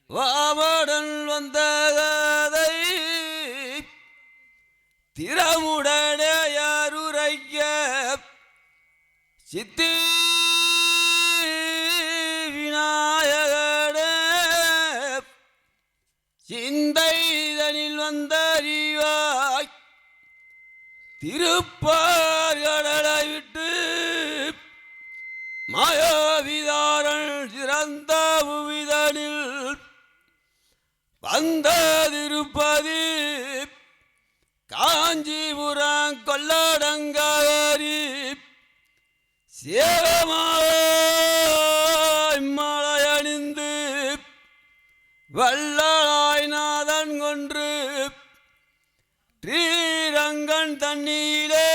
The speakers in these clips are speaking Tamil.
வாமடன் வந்த கதை திறமுடனே யாருரைக்க சித்தி விநாயகனே சிந்தைதனில் வந்தறிவாய் திருப்பார் கடலை விட்டு மாயவிதாரன் சிறந்த புவிதனில் வந்த திருப்பதி காஞ்சிபுரம் கொல்லடங்காரி சேவமாக மலையணிந்து வள்ளலாய் நாதன் கொன்று ஸ்ரீரங்கன் தண்ணீரே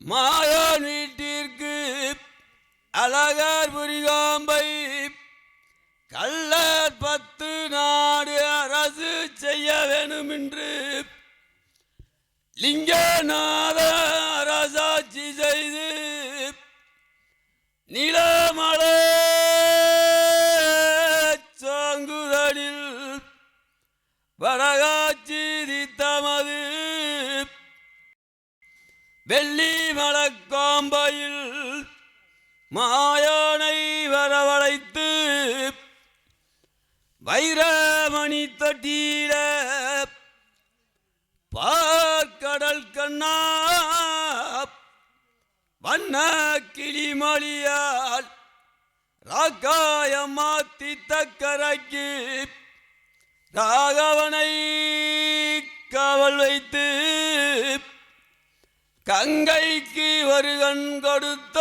மாயன் வீட்டிற்கு அழகர் புரிகாம்பை கள்ளர் 10 நாடு அரசு செய்ய வேணும் என்று லிங்கநாத அரசாட்சி செய்து நிலமலை சாங்குதனில் வடகாட்சி தமது வெள்ளி மலக்காம்பையில் மாயானை வரவழைத்து வைரமணி தொட்டியில பார்க்கடல் கண்ணா வண்ண கிளிமொழியால் ராக்காயம் மாத்தி தக்கரைக்கு ராகவனை காவல் வைத்து கங்கைக்கு ஒரு கண் கொடுத்த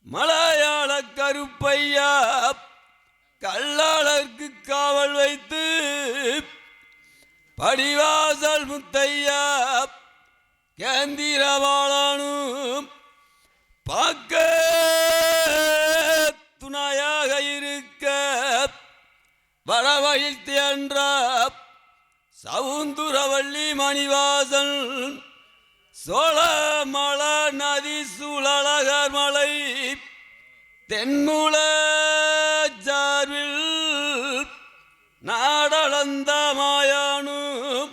மலையாள கருப்பையா கல்லாளருக்கு காவல் வைத்து படிவாசல் முத்தையா கேந்திரவாளனும் பார்க்க துணையாக இருக்க வடவழில் தியன்ற சவுந்துரவள்ளி மணிவாசன் சோழமல நதி சூழலகர் மலை தென்முல ஜார்வில் நாடளந்த மாயானும்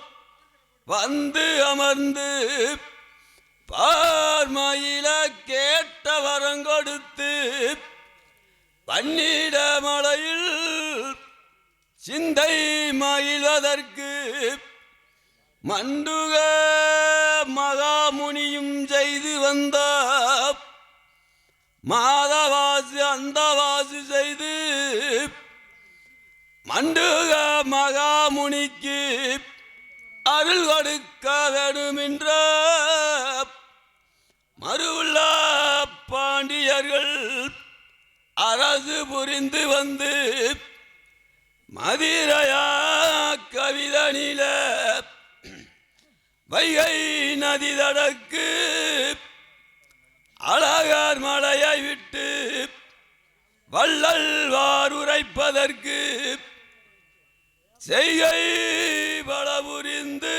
வந்து அமர்ந்து பார்மயில கேட்ட வரங்கொடுத்து பன்னிட மலையில் சிந்தை மயில்வதற்கு மண்டுக மகாமுனியும் செய்து வந்த மாதவாசி அந்தவாசி செய்து மண்டுக மகாமுனிக்கு அருள் கொடுக்க வேண்டுமென்ற மறுவுள்ள பாண்டியர்கள் அரசு புரிந்து வந்து மதிரையா கவிதனில வைகை நதி தடக்கு அழகர் மலையை விட்டு வள்ளல் வாருரைப்பதற்கு செய்கை பலபுரிந்து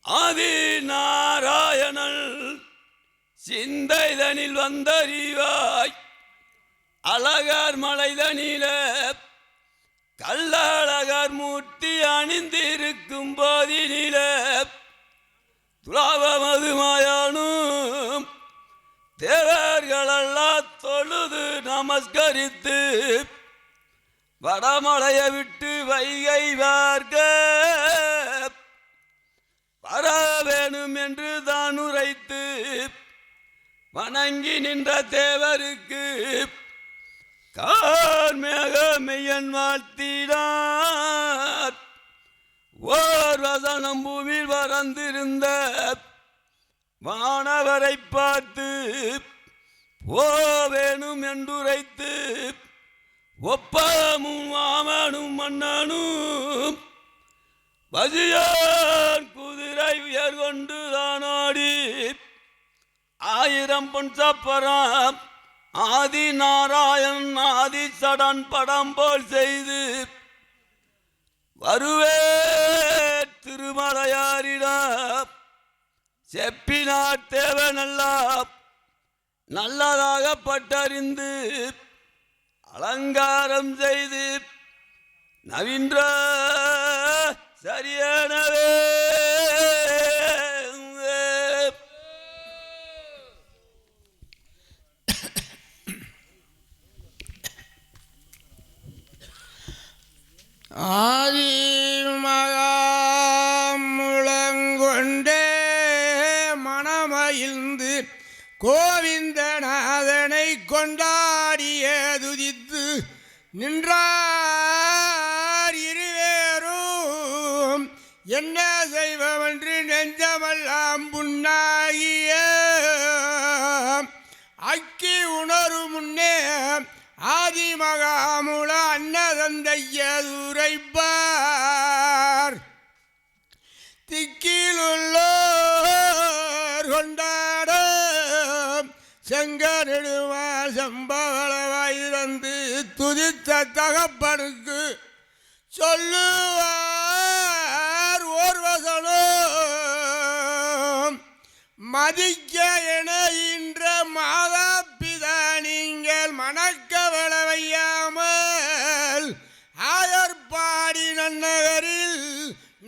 ஆதி நாராயணன் சிந்தைதனில் வந்தறிவாய் அழகர் மலைதனில கள்ளழகர் மூர்த்தி அணிந்திருக்கும் போதினில துலாவமது மாயானும் தேவர்களெல்லாம் தொழுது நமஸ்கரித்து வடமலையை விட்டு வைகை வார்க்க வர வேணும் என்று தான் உரைத்து வணங்கி நின்ற தேவருக்கு கார்மேகமையன் வாழ்த்தினார். ஓர் வசனம் பூமியில் பறந்திருந்த வானவரை பார்த்து போவேணும் என்றுரைத்து ஒப்பமும் வாமனும் மன்னனும் பசியான் குதிரை உயர் கொண்டு தானாடி 1000 பொன் சப்பரம் ஆதி நாராயண் ஆதி சடன் படம் போல் செய்து வருவே திருமலையாரிடம் செப்பினார் தேவனெல்லாம் நல்லதாக பட்டறிந்து அலங்காரம் செய்து நவீன்ற சரியனவே ஆதிமகாமுழங்கொண்டே மனமகிழ்ந்து கோவிந்தநாதனை கொண்டாடிய துதித்து நின்றார் இருவேரும் என்ன செய்வமென்று நெஞ்சமெல்லாம் புண்ணாகிய அக்கி உணரு முன்னே ஆதிமகாமுல அன்னதந்தையுரைப்பார் திக்கிலுள்ளோர் கொண்டாட செங்கனெடுவார் செம்பவளவாயிரந்து துதித்த தகப்பனுக்கு சொல்லுவார் ஓர்வசனம் மதிக்க என இன்ற மாதா பிதா நீங்கள் மணக்கவளவையாமல் ஆயர்பாடி நன்னகரில்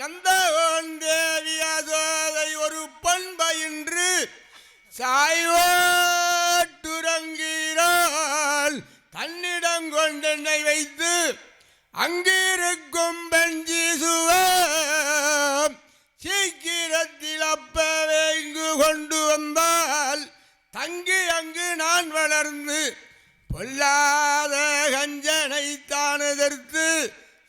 நந்தகோன் தேவி அதோதை ஒரு பண்பயின்று சாய்வோட்டுறங்கிறாள் தன்னிடம் கொண்டெண்ணை வைத்து அங்கிருக்கும் பெஞ்சீசுவம் சீக்கிரத்தில் அப்பவே இங்கு கொண்டு வந்தால் தங்கி அங்கு நான் வளர்ந்து பொல்லாத கஞ்சனை தான் எதிர்த்து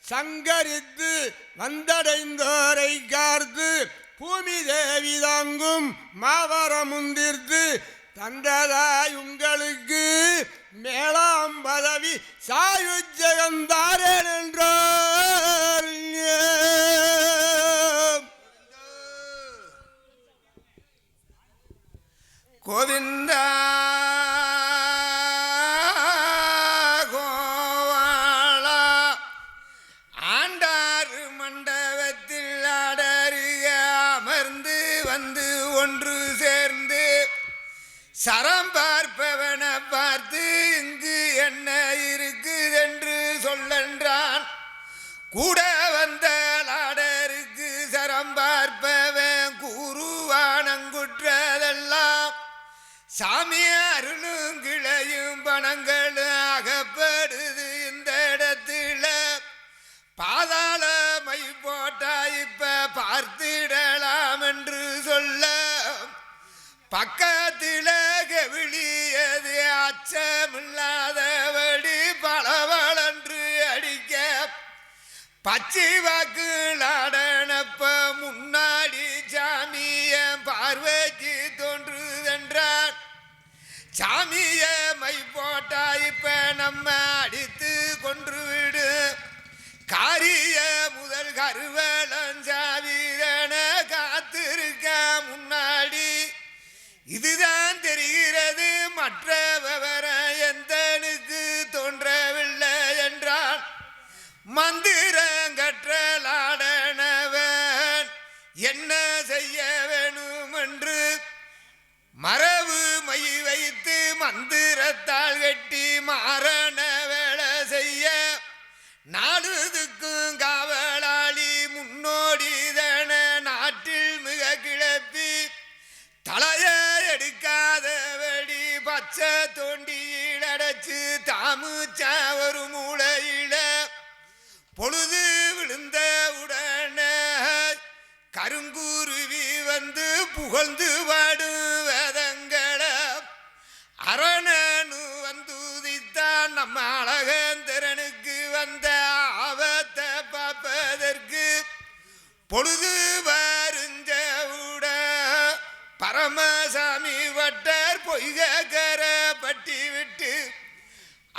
சங்கரித்து வந்தடைந்தோரை கார்த்து பூமி தேவி தாங்கும் மாவரம் முந்திர்த்து தந்ததாய் உங்களுக்கு மேலாம் பதவி சாயுஜகந்தாரேன் என்றார். கோவிந்தா கோவாளா ஆண்டாறு மண்டபத்தில் ஆடருக அமர்ந்து வந்து ஒன்று சேர்ந்து சரம் பார்ப்பவன பார்த்து இங்கு என்ன இருக்குதென்று சொல்லென்றான். கூட வந்த லாடருக்கு சரம் பார்ப்பவன் கூறுவானங்குற்றதெல்லாம் சாமி அருளும் கிளையும் பணங்களும் அகப்படுது இந்த இடத்துல பாதாளமை போட்டா இப்ப பார்த்திடலாம் என்று சொல்ல பக்கத்தில கவிழியது அச்சமில்லாதபடி பளவளன்று அடிக்க பச்சை வாக்கு லாடனப்ப முன்னாடி சாமிய பார்வைக்கு தோன்றுதென்றார். சாமிய மை போட்டா இப்ப நம்ம அடித்து கொன்று விடு காரிய முதல் கருவலஞ்சாவீரன காத்திருக்க முன்னாடி இதுதான் தெரிகிறது மற்ற விவரம் எந்தனுக்கு தோன்றவில்லை என்றான். மந்திரங்கற்றலாடனவன் என்ன செய்ய வேணும் என்று மரபு மை வைத்து மந்திரத்தால் கட்டி மாரண வேலை செய்ய நாடுதுக்கும் காவலாளி முன்னோடிதன நாட்டில் மிக கிளப்பி தலைய எடுக்காதபடி பச்சை தோண்டியில் அடைச்சு தாமுச்சா ஒரு மூளையில பொழுது விழுந்த உடனே கருங்குருவி வந்து புகழ்ந்து பாடும் வேதங்களை அரணனு வந்து உதித்தான். நம்ம அழகந்திரனுக்கு வந்த ஆபத்தை பார்ப்பதற்கு பொழுது வருஞ்சவுட பரமசாமி வட்டார் பொய்கர பட்டி விட்டு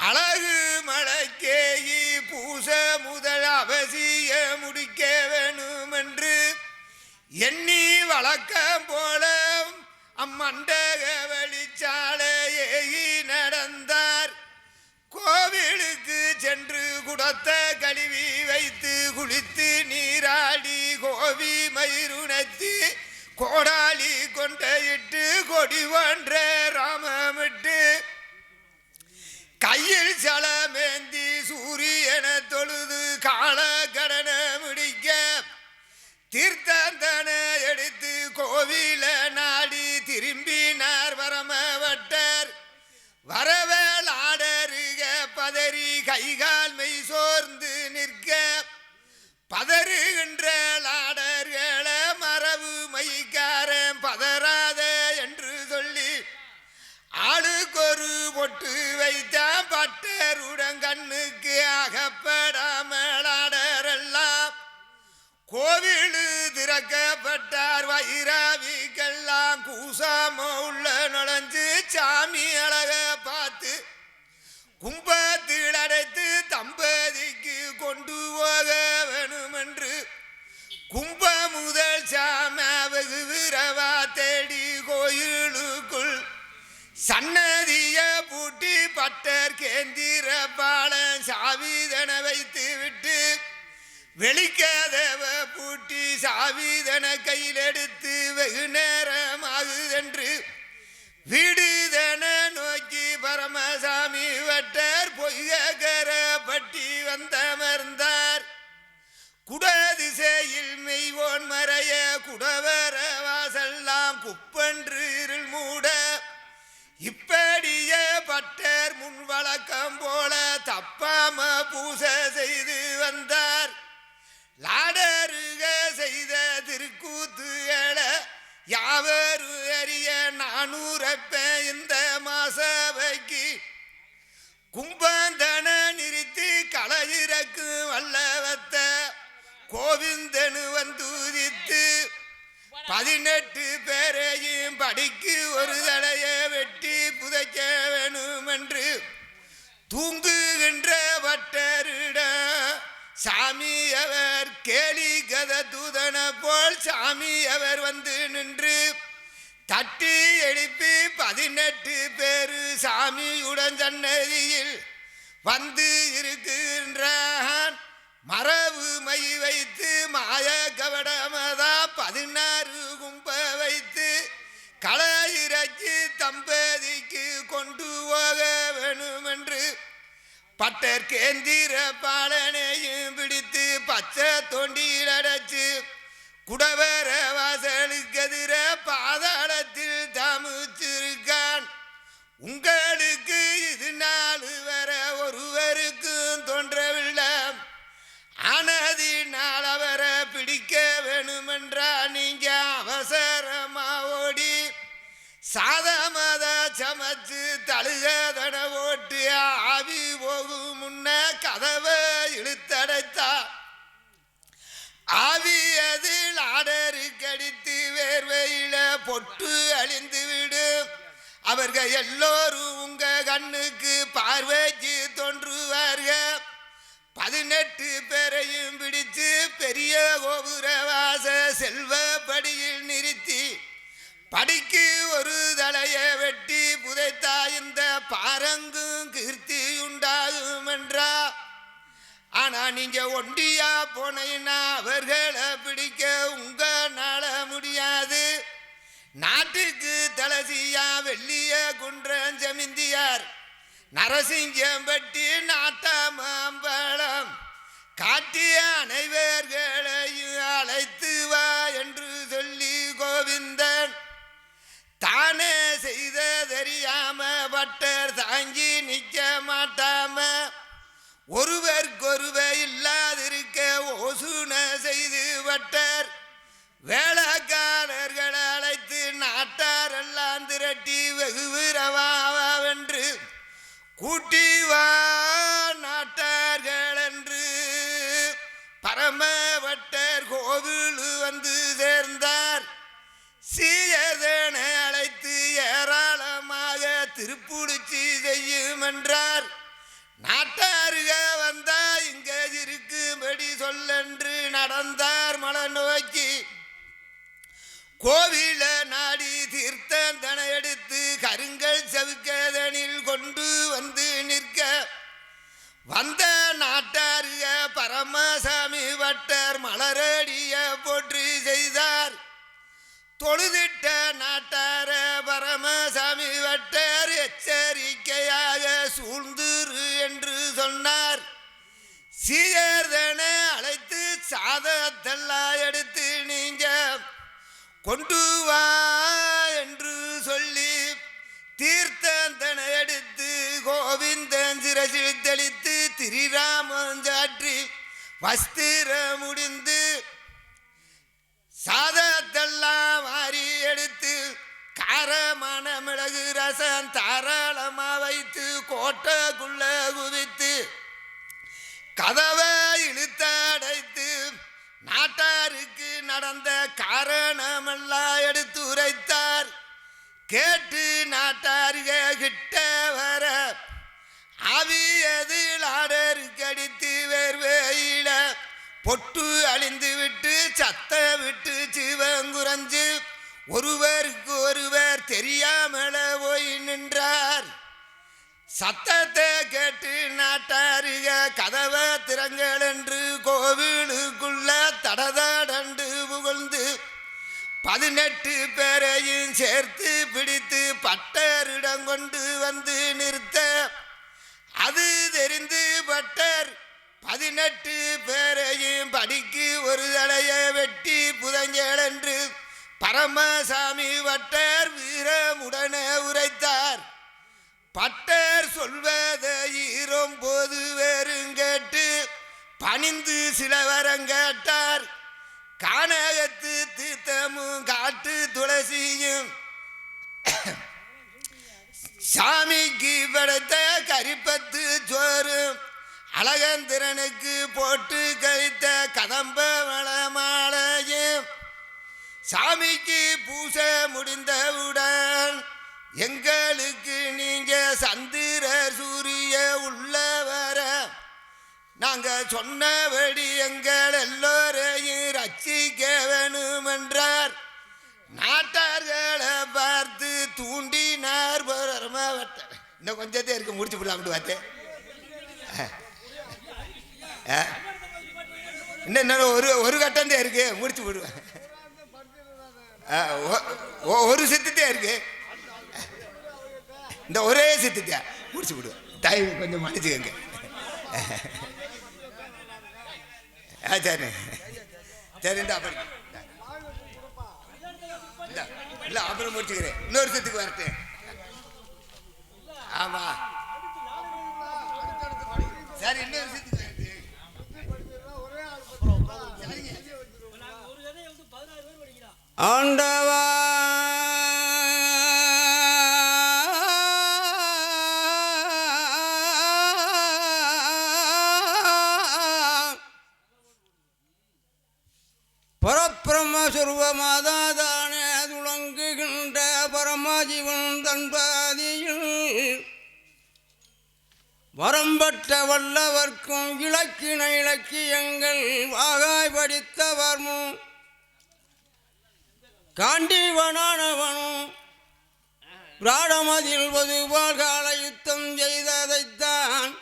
அழகு மலைக்கேயி பூச முதல் அவசிய முடிக்க வேணும் என்று எண்ணி வழக்கம் போல அம்மண்டக வெளிச்சாலையே நடந்தார். கோவிலுக்கு சென்று குடத்த கழுவி வைத்து குளித்து நீராடி கோவி மயிருணத்தி கோடாலி கொண்டையிட்டு கொடி ஒன்ற ராமமிட்டு கோவில நாடி திரும்பினார் பரமவட்டர். வரவேல் ஆடருக பதறி கைகால் மெய் சோர்ந்து நிற்க, பதறுகின்ற லாடர்கள மரபு மைக்காரன் பதறாத என்று சொல்லி ஆளுக்கொரு பொட்டு வைத்தான். பட்டருடன் கண்ணுக்கு அகப்படாமல் ஆடரெல்லாம் கோவில் திறக்கப்பட்டார். வைராவிக்கெல்லாம் கூசாம உள்ள நுழைஞ்சு சாமி அழக பார்த்து கும்பத்தில் அடைத்து தம்பதிக்கு கொண்டு போக வேணுமென்று கும்ப முதல் சாம வெகு விரவா தேடி கோயிலுக்குள் சன்னதிய பூட்டி பட்டர் கேந்திர பாலன் சாவிதன வைத்து விட்டு வெளிக்கதவ பூட்டி சாவிதன கையில் எடுத்து வெகு நேரமாகுதென்று வீடுதன நோக்கி பரமசாமி வட்டர் பொய்கர பட்டி வந்தமர்ந்தார். குடதிசையில் மெய்வோன் மறைய குடவர வாசல்லாம் குப்பன்று இருள் மூட, இப்படிய பட்டர் முன் வழக்கம் போல தப்பாம பூசை செய்து வந்தார். லாடருக செய்த திருக்கூத்துகள யாவரு அறிய 400 இந்த மாசவைக்கு கும்பந்தன நிறுத்தி களயிறக்கு வல்லவத்த கோவிந்தனு வந்துதித்து 18 பேரையும் படிக்கு ஒரு தடைய வெட்டி புதைக்க வேணுமென்று தூங்குகின்ற பட்டரிட சாமி அவர் கேலி கத தூதன போல் சாமி அவர் வந்து நின்று தட்டி எழுப்பி 18 பேரு சாமியுடன் சன்னதியில் வந்து இருக்கின்றான். மரபு மை வைத்து மாய கவடமதா 16 கும்ப வைத்து களயிறக்கி தம்பதிக்கு கொண்டு போக வேணுமென்று பட்டர் கேந்திர பாலனையும் பிடித்து பச்சை தொண்டியில் அடைச்சு குடவர வாசலுக்கு எதிர பாதாளத்தில் தாமிச்சிருக்கான். உங்களுக்கு இது நாள் வர ஒருவருக்கும் தோன்றவில்லை. ஆனதினால் அவரை பிடிக்க வேணுமென்றா நீங்க அவசரமா ஓடி சாதமத சமைச்சு தழுகதன ஓட்டு ஆவி போகும் முன்ன கதவை இழுத்தடைத்தா. ஆவியதில் ஆடரு கடித்து வேர்வையில பொட்டு அழிந்து விடும். அவர்கள் எல்லோரும் உங்க கண்ணுக்கு பார்வைக்கு தோன்றுவார்கள். 18 பேரையும் பிடிச்சு பெரிய கோபுரவாச செல்வப்படியில் நிறுத்தி படிக்கு ஒரு தலைய வெட்டி புதைத்தா இந்த பாரங்கும் கீர்த்தி உண்டாகும் என்றா. ஆனா நீங்க ஒண்டியா போனீங்கன்னா அவர்களை பிடிக்க உங்களால முடியாது. நாட்டுக்கு தலசியா வெள்ளிய குன்றம் ஜமிந்தியார் நரசிங்கம்பட்டி நாட்டமாம்பழம் காட்டிய அனைவர்களையும் அழைத்து வா என்று சொல்லி கோவிந்தன் தானே செய்த தெரியாம பட்டர் தாங்கி நிற்க மாட்டாம ஒருவருக்கொருவர் இல்லாதிருக்க ஓசுன செய்து பட்டர் வேளக்காரர்களை அழைத்து நாட்டாரெல்லாம் திரட்டி வெகு விரவாவென்று கூட்டி வா நாட்டார்கள் என்று பரமபட்டர் கோவில் வந்து சேர்ந்தார். சீயதனை அழைத்து ஏராளமாக திருப்புடிச்சி செய்யும் என்றார். நாட்டாருக வந்தா இங்க இருக்கும்படி சொல்லென்று நடந்தார் மலை நோக்கி. கோவில நாடி தீர்த்தந்தனை எடுத்து கருங்கல் சவுக்கதனில் கொண்டு வந்து நிற்க வந்த நாட்டாருக பரமசாமி பட்டர் மலரடிய போற்றி செய்தார். தொழுதிட்ட நாட்டார பரமசாமி பட்டர் எச்சரிக்கையாக சூழ்ந்துரு என்று சொன்னார். சீயர்தனை அழைத்து சாதத்தெல்லாம் எடுத்து நீங்க கொண்டு வா என்று சொல்லி தீர்த்தந்தனை எடுத்து கோவிந்தன் சிரசில் தெளித்து திரிராமஞ்சாற்றி வஸ்திர முடிந்து சாதத்தெல்லாம் மாறி எடுத்து காரமான மிளகு ரசம் தாராளமா வைத்து கோட்டைக்குள்ள குவித்து கதவை இழுத்து அடைத்து நாட்டாருக்கு நடந்த காரணமெல்லாம் எடுத்து உரைத்தார். கேட்டு நாட்டாருக கிட்ட வர ஆவியதில் ஆடருக்கு வேர்வையில பொட்டு அழிந்து விட்டு சத்த விட்டு சிவங்குறஞ்சு ஒருவருக்கு ஒருவர் தெரியாமல போய் நின்றார். சத்தத்தை கேட்டு நாட்டாருக கதவை திறங்கள் என்று கோவிலுக்குள்ள தடதடண்டு புகழ்ந்து 18 பேரையும் சேர்த்து பிடித்து பட்டரிடம் கொண்டு வந்து நிறுத்த அது தெரிந்து பட்டர் 18 பேரையும் படிக்கு ஒரு தலைய வெட்டி புதஞ்சல் என்று பரமசாமி பட்டர் வீரமுடனே உரைத்தார். பட்டர் சொல்வதை போது வேறும் கேட்டு பணிந்து சில வரம் கேட்டார். கானகத்து தீர்த்தமும் காட்டு துளசியும் சாமிக்கு படைத்த கரிப்பத்து சோறும் அழகந்திரனுக்கு போட்டு கழித்த கதம்ப மலமாலையும் சாமிக்கு பூசை முடிந்தவுடன் எங்களுக்கு நீங்க சந்திர சூரிய உள்ள வர நாங்க சொன்னபடி எங்கள் எல்லோரையும் ரட்சிக்க வேணும் என்றார். நாட்டார்களை பார்த்து தூண்டினார். இன்னும் கொஞ்சத்தே இருக்கு, முடிச்சு விடலாம் பார்த்தேன். இன்னும் ஒரு கட்டம் தான் இருக்கு, முடிச்சு விடுவேன். ஒரு சித்தத்தே இருக்கு, இந்த ஒரே சித்தத்தை முடிச்சு விடுவேன். டைம் கொஞ்சம் மன்னிச்சுக்கங்க. சரி சரி, இந்த அப்படி இல்லை அப்புறம் முடிச்சுக்கிறேன். இன்னொரு சித்துக்கு வரட்டேன். ஆமா சரி, இன்னொரு சித்துக்கு வரட்டேன். ஆண்டவா பரபிரமஸ்வரூபமாதானே துளங்குகின்ற பரமஜீவன் தன்பாதியில் வரம்பற்ற வல்லவர்க்கும் இலக்கின இலக்கியங்கள் வாகாய் படித்தவர்மும் காண்டீவனானவனும் பிராடமதில் பொதுவால் கால யுத்தம் செய்ததைத்தான்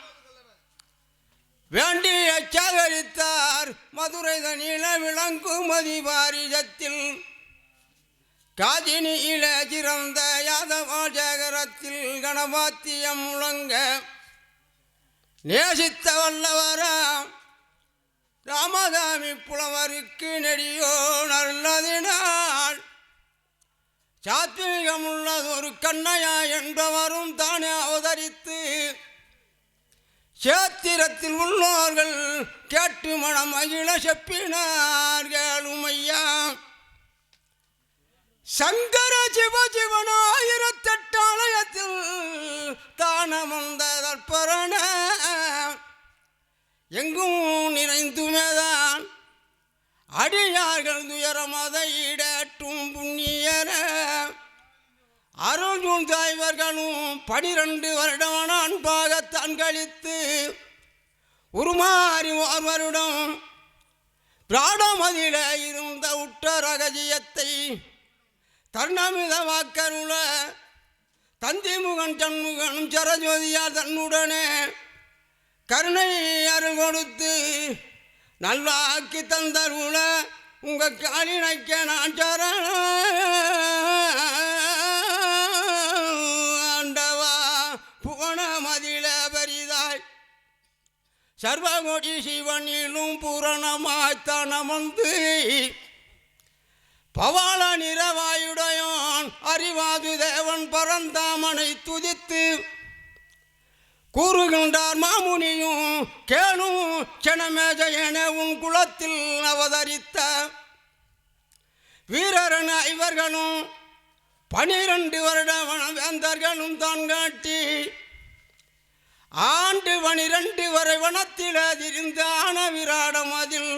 வேண்டி அச்சாகரித்தார். மதுரை தனியில விளங்கும் மதிபாரிஜத்தில் காதினியில சிறந்த யாதவாஜகரத்தில் கணபாத்தியம் முழங்க நேசித்த வல்லவராம் ராமதாமி புலவருக்கு நெடியோ நல்லதினால் சாத்வீகமுள்ளதொரு கண்ணையா என்பவரும் தானே அவதரித்து சேத்திரத்தில் உள்ளோர்கள் கேட்டு மனம் மகிழ செப்பினார்கள். உமையா சங்கர சிவஜீவன 1008 ஆலயத்தில் தானமந்த தற்பரண எங்கும் நிறைந்துமேதான் அடியார்கள் துயரமதை ஈடற்றும் புண்ணியர அருள் தாய்வர்களும் 12 வருடம் அன்பாகத்தான் கழித்து உருமாறி ஒருவருடம் பிராடமதில இருந்த உற்ற ரகசியத்தை தர்ணமித வாக்கருள தந்திமுகன் சண்முகனும் சரஜோதியார் தன்னுடனே கருணை அருள் கொடுத்து நல்வாக்கி தந்தருள உங்க காலினைக்க நான் சரண சர்வகோடி சிவனிலும் பூரணமாய்த்தானமந்து பவாள நிறவாயுடையான் அறிவாது தேவன் பரந்தாமனை துதித்து கூறுகின்றார் மாமுனியும் கேளும் செனமேஜயன உன் குலத்தில் அவதரித்த வீரரன இவர்களும் 12 வருட வேந்தர்களும் தான் காட்டி ஆண்டு 12 வரை வனத்தில் அதிர்ந்த ஆன விராடம் அதில்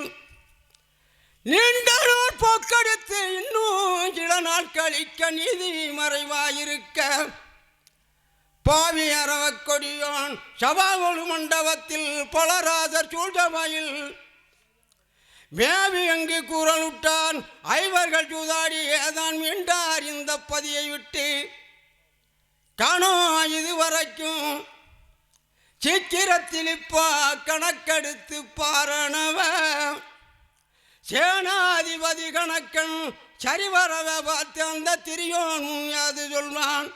நீண்ட நாள் போக்கெடுத்து இன்னும் சில நாள் கழிக்க நீதி மறைவாயிருக்க பாவி அரவக் கொடியோன் சபாவொழு மண்டபத்தில் பலராதர் சூழ்சபையில் மேவி அங்கு கூறலுட்டான் ஐவர்கள் சூதாடி ஏதான் மீண்டார் இந்த பதியை விட்டு காணோம் இதுவரைக்கும் சீக்கிரத்தில் இப்பா கணக்கெடுத்து பாரணவ சேனாதிபதி கணக்கன் சரிவரவ பார்த்து அந்த திரியோன் அது சொல்வான்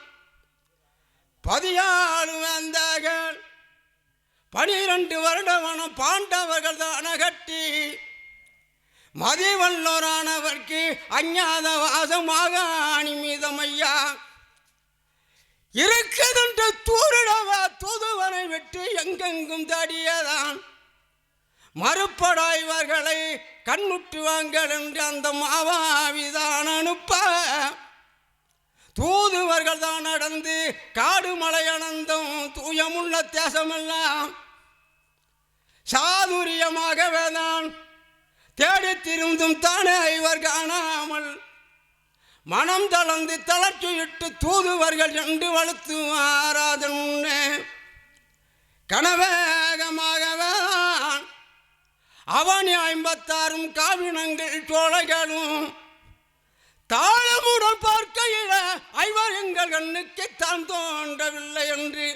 பதியாளு வந்தார்கள் 12 வருடவனம் பாண்டவர்கள் தான கட்டி மதிவல்லோரானவர்க்கு அஞ்ஞாத வாசமாக அணிமீதமையா இருக்குதுன்று தூரிடவா தூதுவனை விட்டு எங்கெங்கும் தாடியதான் மறுப்படாய்வர்களை கண்ணுட்டு வாங்கள் என்று அந்த மாவாவிதான் அனுப்ப தூதுவர்கள் தான் நடந்து காடு மலை அனந்தம் தூயமுள்ள தேசமெல்லாம் சாதுரியமாகவே தான் தேடி திருந்தும் தானே இவர் காணாமல் மனம் தளர்ந்து தளர்ச்சியிட்டு தூதுவர்கள் என்று வலுத்து ஆராதன் முன்னே கனவேகமாகவே அவனி 56 காவினங்கள் சோழைகளும் தாளமுடன் பார்க்கையில ஐவர் எங்கள் கண்ணுக்கு தான் தோன்றவில்லை என்று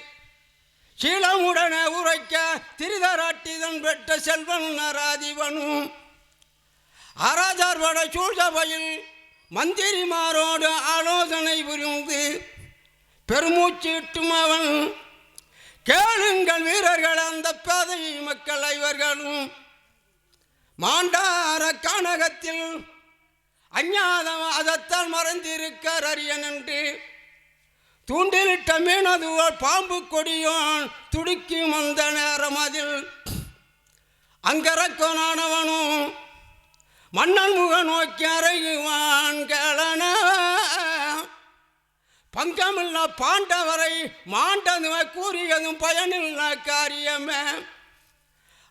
சீலமுடனே உரைக்க திரிதராட்டிதன் பெற்ற செல்வன் நராதிவனும் அரசர்வட சூழ்சபையில் மந்திரிமாரோடு ஆலோசனை புரிந்து பெருமூச்சிட்டும் அவன் கேளுங்கள் வீரர்கள் அந்த பேதை மக்கள் ஐவர்களும் மாண்டார கானகத்தில் அஞ்ஞாத வாதத்தால் மறைந்திருக்கார் அரியன் என்று தூண்டிலிட்ட மீனதுவோர் பாம்பு கொடியோன் துடுக்கி வந்த நேரம் அதில் அங்கரக்கோனானவனும் மன்னன் முக நோக்கி அறையுவான் கேளன பங்கமில்ல பாண்டவரை மாண்டதுவ கூறியதும் பயனில்ல காரியமே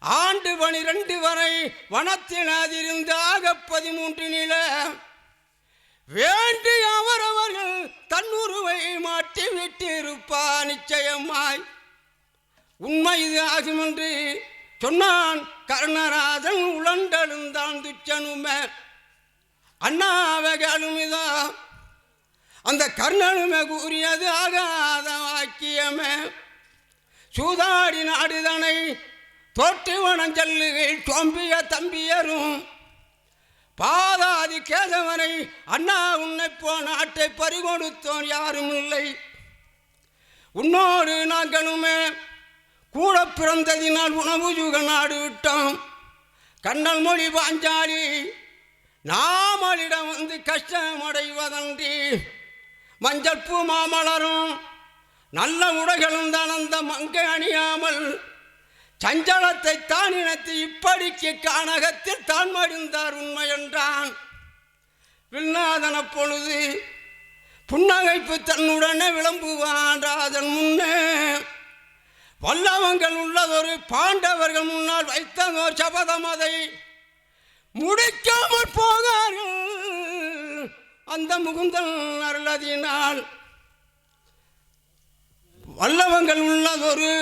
ஆண்டு 12 வரை வனத்தில் அதிர்ந்த ஆக 13 நில வேண்டி அவரவர்கள் தன்னுருவை மாட்டி விட்டிருப்பா நிச்சயமாய் உண்மை இது ஆகும் என்று சொன்னான் கர்ணராஜன் உழண்டெழுந்தான் துச்சனுமே அண்ணாவகளுமிதா அந்த கர்ணனுமே கூறியது ஆகாத வாக்கியமே சூதாடி நாடுதனை தோட்டி வனஞ்சல்லுகள் சோம்பிய தம்பியரும் பாதாதி கேசவனை அண்ணா உன்னை போ நாட்டை பறிகொடுத்தோன் யாரும் இல்லை உன்னோடு நாங்களுமே கூட பிறந்ததினால் உணவு யுக நாடு விட்டோம் கண்ணல் மொழி பாஞ்சாலி நாமளிடம் வந்து கஷ்டமடைவதன்றி மஞ்சள் பூ மாமலரும் நல்ல உடைகளும் தான் அந்த மங்கை அணியாமல் சஞ்சலத்தை தான் இனத்து இப்படிக்கு கானகத்தில் தான் மடிந்தார் உண்மை என்றான் வில்லாதன பொழுது புன்னகைப்பு தன்னுடனே விளம்புவான் ராஜன் முன்னே வல்லவங்கள் உள்ளதொரு பாண்டவர்கள் முன்னால் வைத்ததோர் சபதம் அதை முடிக்காமல் போகார்கள் அந்த முகுந்தன் அருளதினால் வல்லவங்கள் உள்ளதொரு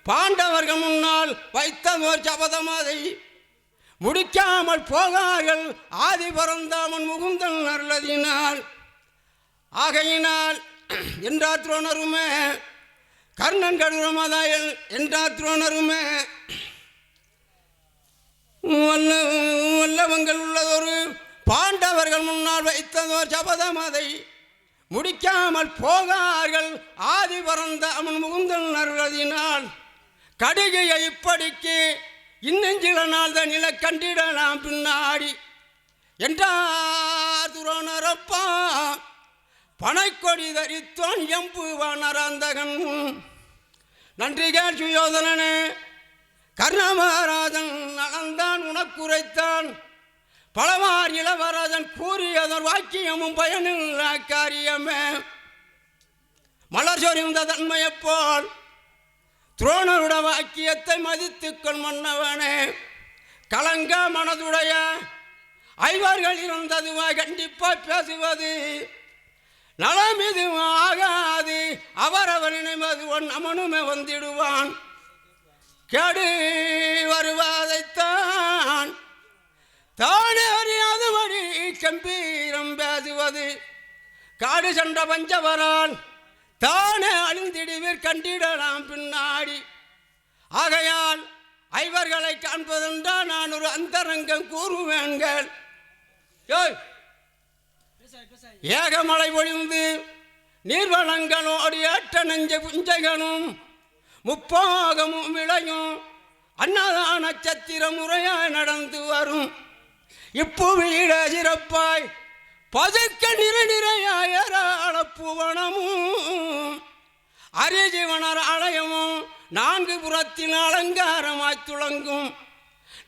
பாண்டவர்கள் முன்னால் வைத்ததோர் சபதம் அதை முடிக்காமல் போகார்கள் ஆதி பரந்தாமன் முகுந்தன் அருளதினால் ஆகையினால் என்றா துரோணருமே கர்ணன் கடுரமதாயல் என்றா துரோணருமே வல்லவங்கள் உள்ளதொரு பாண்டவர்கள் முன்னால் வைத்ததோர் சபதம் அதை முடிக்காமல் போகார்கள் ஆதி பரந்தாமன் முகுந்தன் அருளதினால் கடிகையை இப்படிக்கு இன்னும் சில நாள் தனில கண்டிடலாம் பின்னாடி என்றார் வந்தார் துரோணரப்பா பனைக்கொடி தரித்தோன் எம்பு வானராந்தகன் நன்றிகள் சுயோதனனே கர்ணமகாராஜன் நலந்தான் உனக்குரைத்தான் பலவார் இளவராஜன் கூறியதன் வாக்கியமும் பயனில் காரியமே மலர் சொரிந்த தன்மையைப் போல் துரோணருட வாக்கியத்தை மதித்துக்கொள் மன்னவனே கலங்க மனதுடைய ஐவர்கள் இருந்ததுவா கண்டிப்பா பேசுவது நலம் இது ஆகாது அவரவர் நினைவது நமனுமே வந்திடுவான் கேடு வருவதைத்தான் தானே அறியாதபடி கம்பீரம் பேசுவது காடு சென்ற பஞ்சவரால் தானே அழிந்திடுவீர் கண்டிடலாம் பின்னாடி ஆகையால் ஐவர்களை காண்பதென்றால் நான் ஒரு அந்தரங்கம் கூறுவேன்கள் ஏகமலை பொழிந்து நீர்வளங்களோடு ஏற்ற நெஞ்ச புஞ்சைகளும் முப்பாகமும் விளையும் அன்னதான நட்சத்திர முறையாய் நடந்து வரும் இப்புவியிட சிறப்பாய் பதுக்க நிறையாய் ஏராள புவனமும் அரிஜீவனர் ஆலயமும் நான்கு புறத்தில் அலங்காரமாய் துளங்கும்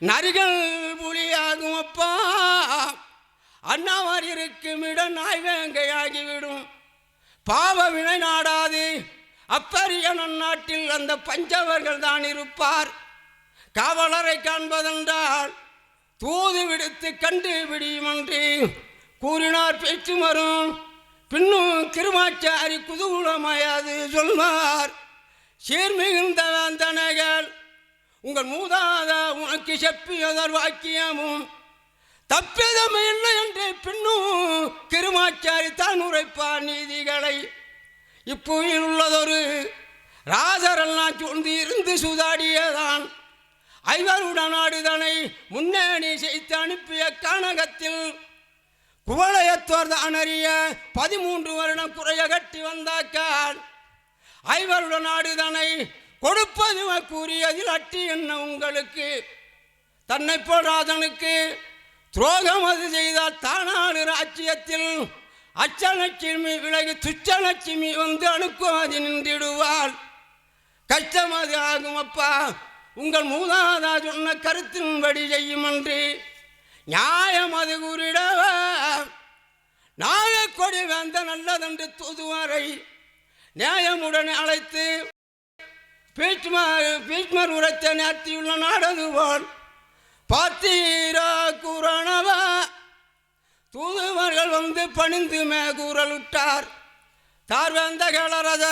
நரிகள் புலியாகும் அப்பா அண்ணாவார் இருக்கும் இட நாய் வேங்கையாகிவிடும் பாவ வினை நாடாது அப்பரிய நன்னாட்டில் அந்த பஞ்சவர்கள் தான் இருப்பார் காவலரை காண்பதென்றால் தூது விடுத்து கண்டுபிடியுமன்றி கூறினார் பேச்சு வரும் பின்னும் கிருமாச்சாரி குதூலமாயாது சொல்வார் சீர்மிகுந்த வேந்தனைகள் உங்கள் மூதாத உனக்கு செப்பியதர் வாக்கியமும் தப்பிதம் இல்லை என்று பின்னும் கிருமாச்சாரி தான் உரைப்பார் நீதிகளை இப்புவியில் உள்ளதொரு ராஜரெல்லாம் சூழ்ந்து இருந்து சுதாடியதான் ஐவருடன் நாடுதனை முன்னணி செய்து அனுப்பிய கானகத்தில் குவளையத்தோர் தான் அறிய 13 வருடம் குறைய கட்டி வந்தாக்கால் ஐவருடன் நாடுதனை கொடுப்பது கூறியதில் அட்டி என்ன உங்களுக்கு தன்னை போல் ராஜனுக்கு துரோகம் அது செய்தால் தானாடு ராஜ்யத்தில் அச்சலட்சுமி விலகி துச்சலட்சுமி வந்து அணுக்குவதி நின்றிடுவாள் கஷ்டம் அது ஆகும் அப்பா உங்கள் மூதாதா சொன்ன கருத்தின்படி செய்யுமன்றி நியாயம் அது கூறிடவ நாயக்கொடி வேந்த நல்லதென்று தூதுவாரை நியாயமுடன் அழைத்து பீஷ்மர் உரைத்த நேர்த்தியுள்ள நாடது போல் பார்த்தீரா கூறனவா தூதுவர்கள் வந்து பணிந்து மேகூரல் விட்டார் தார்வேந்த கேளரத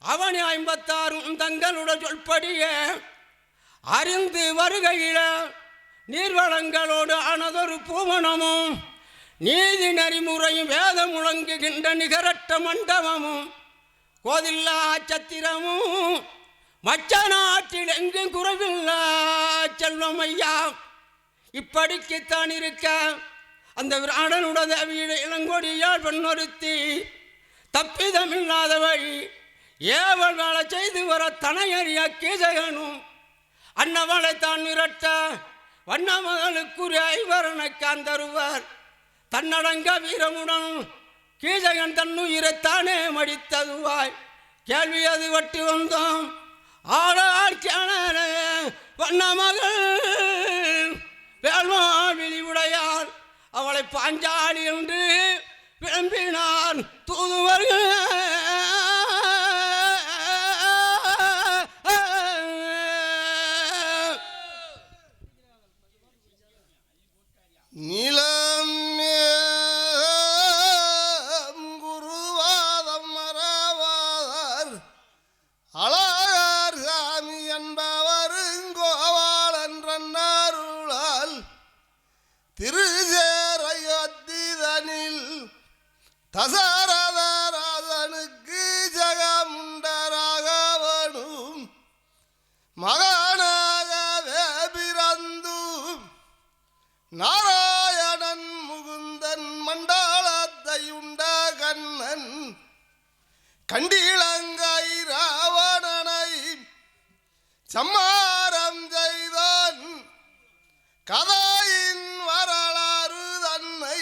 அவனி 56 தங்களுடைய சொல்படியே அறிந்து வருகையில நீர்வளங்களோடு ஆனதொரு பூவனமும் நீதி நெறிமுறையும் வேதம் முழங்குகின்ற நிகரட்ட மண்டபமும் கோதில்லா சத்திரமும் மச்ச நாட்டில் எங்கும் குறைவில்லா செல்வம் ஐயா இப்படிக்குத்தான் இருக்க அந்த விராடனுடைய தேவியிட இளங்கொடியால் பெண்ணொருத்தி தப்பிதமில்லாத வழி ஏவல் வேலை செய்து வர தனையறிய கீஜகனும் அன்னவளை தான் விரட்ட வண்ண மகளுக்குரிய ஐவரனை காந்தருவர் தன்னடங்க வீரமுடன் கீஜகன் தன்னுயிரைத்தானே மடித்ததுவாய் கேள்வி அது வட்டி வந்தோம் ஆளாட்சியான வண்ண மகள் வேள்வா விழிவுடையார் அவளை பாஞ்சாலி என்று விளம்பினார் தூதுவர்கள் நிலம் குருவாதம் மறவாதார் அழகார் சாமி என்பவருங்கோவாள் என்றாருளால் திருசேரையொத்திதனில் தசரதராஜனுக்கு ஜகமுண்டராகவனும் மகனாகவே பிறந்தும் நாராயணன் முகுந்தன் மண்டலத்தையுண்ட கண்ணன் கண்டிலங்கை ராவணனை சம்மாரம் செய்தான் கதையின் வரலாறு தன்னை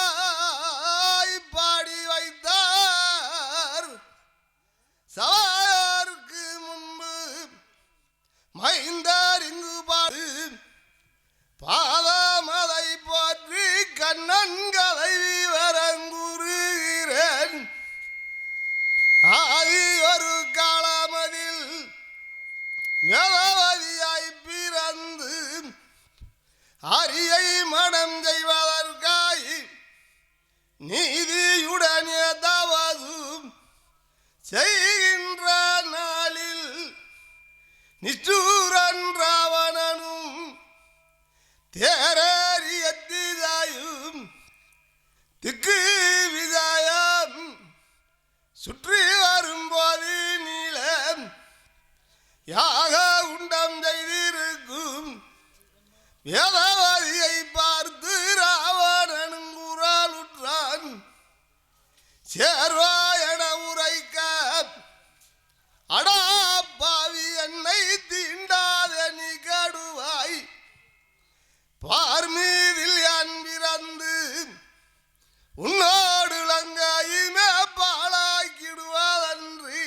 வர்ணிப்பாய் பாடி வைத்தார் சவாருக்கு முன்பு மைந்தார் இங்கு பாடு பாதமதை போற்றி கண்ணன் கதை வரங்குறுகிறேன் ஆதி ஒரு காலமதில் ஞாபதியாய் பிறந்து அரியை மனம் செய்வதற்காய் நீதியுடன் ஏதாவது செய்கின்ற நாளில் நிஷ்டூரன் ராவணனும் தேரறியத்திதாயும் திக்கு விதாயம் சுற்றி வரும்போது நீளம் யாக உண்டம் செய்திருக்கும் வேதவதியை பார்த்து ராவணனும் குரலுற்றான் சேர்வாயன உரைக்க அடா பாவி என்னை தீண்டாத நீ கடுவாய் பார்மீதில் யான் பிறந்து உன்னோடு லங்காயுமே பாழாக்கிடுவதன்றி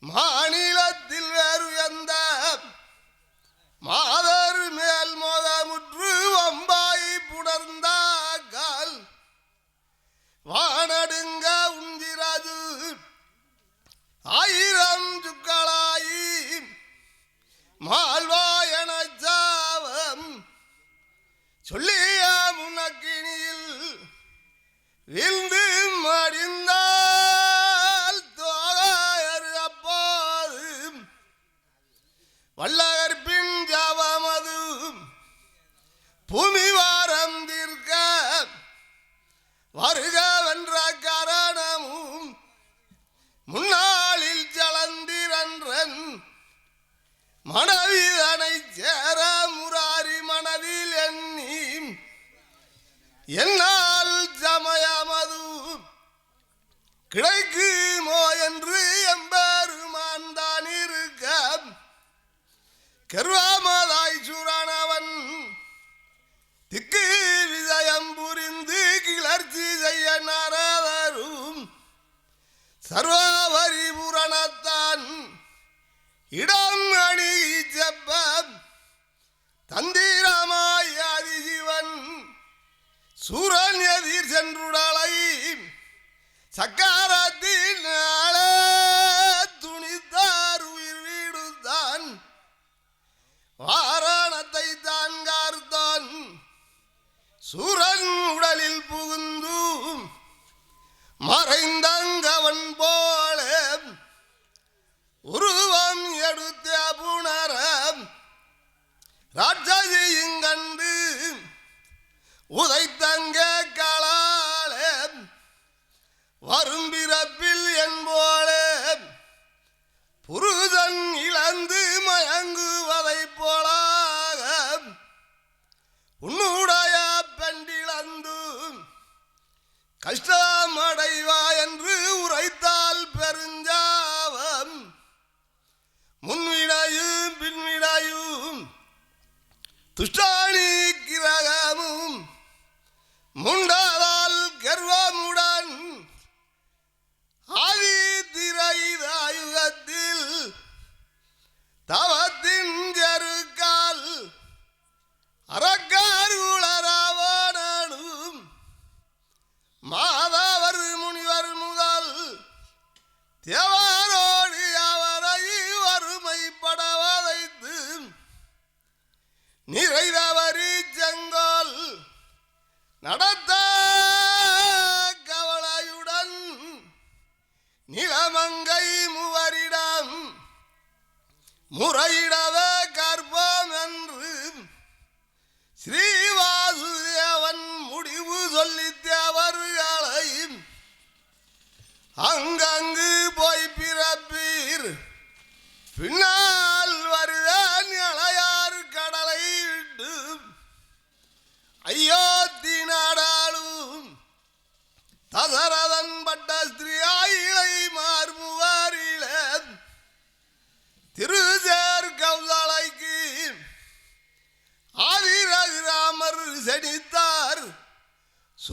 மாநிலத்தில் வேறு எந்த மாதர் மேல் மோதமுற்று வம்பாய் புணர்ந்தால் வானடுங்க உந்திரது ஆயிரம் சுக்களாயி மால்வாயன சாவம் சொல்லிய முனக்கினியில் விழுந்து மடிந்தால் தோகையர் அப்போது வல்லகற்பின் ஜாவமது பூமி வாரம் தீர்க்க வருகவென்ற காரணமும் முன்னாளில் ஜலந்திரன்றன் மனவிதனை சேர முராரி மனதில் எண்ணி என்னால் சமயமது கிடைக்குமோ என்று எம்பெருமான் தான் இருக்க கர்வாமதாய் சூரானவன் திக்கு விஜயம் புரிந்து கிளர்ச்சி செய்ய நாரதரும் சர்வாவரி புரணத்தான் இடம் அணி செப்ப தந்திரமாய் ஆதிசிவன் சூரன் எதிர் சென்றுடலை சக்காரத்தினாலே துணித்தார் உயிர் வீடுத்தான் வாரணத்தை தான் கார்த்தான் சூரன் உடலில் புகுந்து மறைந்தங்கவன் போல உருவம் எடுத்த புணர ராட்சசியும் கண்டு உதைத்தங்க களால வரும் பிறப்பில் என்போல புருஷன் இழந்து மயங்குவதை போலாக உன்னுடைய பெண்டிழந்து கஷ்டமடைவா என்று உரைத்தால் பெருஞ்சாவம் முன்விடையும் பின்விடையும் துஷ்டாணி கிரகமும் முண்டாதால் கர்வமுடன் ஆதித்திரைதாயுகத்தில் தவத்தின் ஜருக்கால் அரக்காருளராவனும் மாதவர் முனிவர் முதல் தேவரோடு அவரை வறுமைப்பட வதைத்து நிறைதவ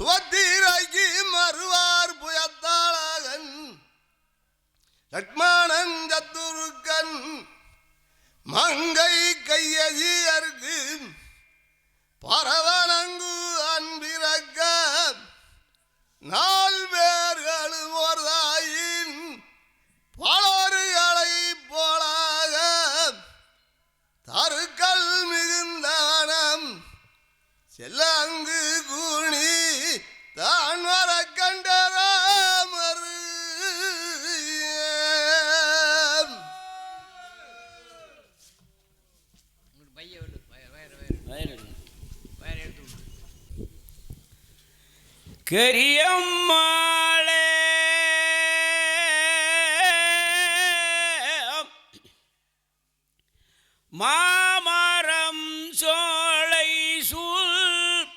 சுவத்திரைக்கு மறுவார் புயத்தாளகன் லட்சுமணன் சத்துருக்கன் மங்கை கையதியர்க்கு பரவனங்கு அன்பிறக்க நால்வேர்களும் ஒரு தாயின் பலர்களை போலாக தருக்கள் மிகுந்தானம் செல்லங்கு கூணி தான் வர கண்டராமரு கரியம்மாளே மாமரம் சோலை சூழ்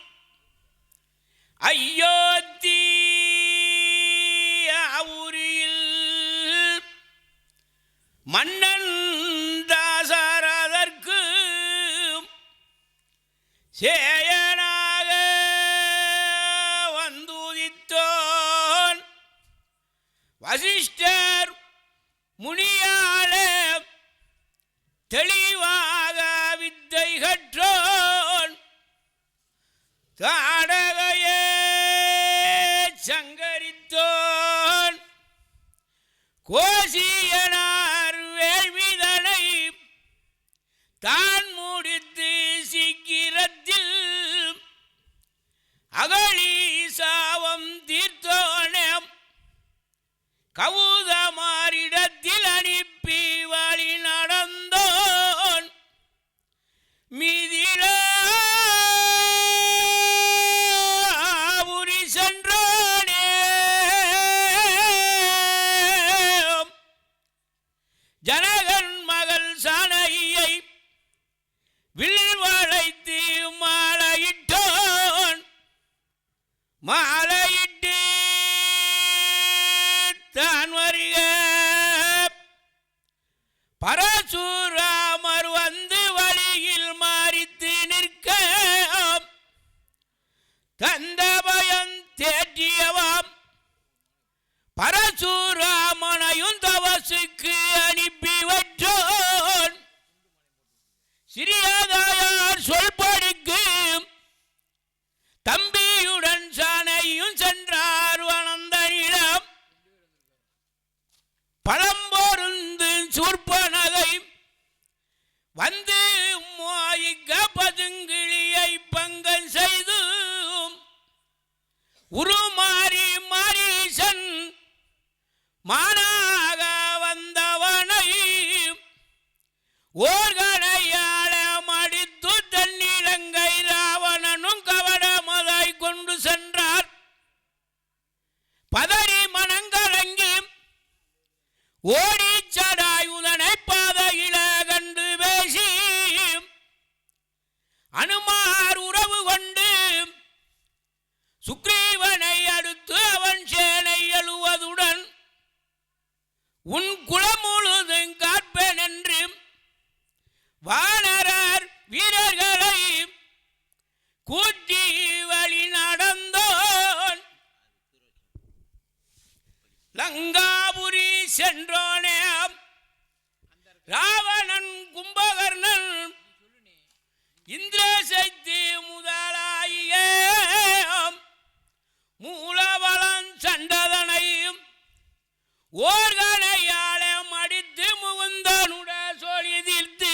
அயோத்தி அவுரியில் மன்னன் தாசரதற்கு சேயனாக வந்துதித்தோன் வசிஷ்டர் முனியாளே தெளிவாக வித்தை கற்றோன் தாடகையே சங்கரித்தோன் கோசியனார் வேள்விதனை தான் முடித்து சீக்கிரத்தில் அகழி சாவம் தீர்த்தோனம் கவுதமாரிடத்தில் அனுப்பி வழி நடந்தோன் மிதிலாபுரி சென்றோனே ஜனகன் மகள் சானையை வில்வளைத்து மாலையிட்டோன் மாலையிட்டு தான் வருக பரசுராமர் வந்து வழியில் மாறித்து நிற்க தந்த பயம் தேற்றியவாம் பரசுராமனையும் தவசுக்கு அனுப்பி வற்றோன் சிறியதாயார் சொல்படுக்கு தம்பியுடன் சானையும் சென்றார் வனந்தனிடம் பழம்பொருந்து சூர்பனகை வந்து மோயிக்க பதுங்கிளியை பங்கன் செய்து உருமாறி மாரீசன் மானாக வந்தவனை ஓர்கனையாள மடித்து தன்னிலங்கை ராவணனும் கவடமதாய் கொண்டு சென்றார் பதறி மனங்கலங்கி ஓடி சடாயுதனை பாதையில கண்டு பேசி அனுமார் உறவு கொண்டு சுக்ரீவனை அடுத்து அவன் சேனை எழுவதுடன் உன் குலம் முழுதும் காப்பேன் என்று வானரர் வீரர்களை கூட்டி வழி நடந்தோன் லங்காபுரி சென்றோனே ராவணன் கும்பகர்ணன் இந்திரசக்தி முதலாய மூலபலன் சண்டதனையும் ஓர்கனையாள மடித்து முகுந்தனுட சோழி தீர்த்து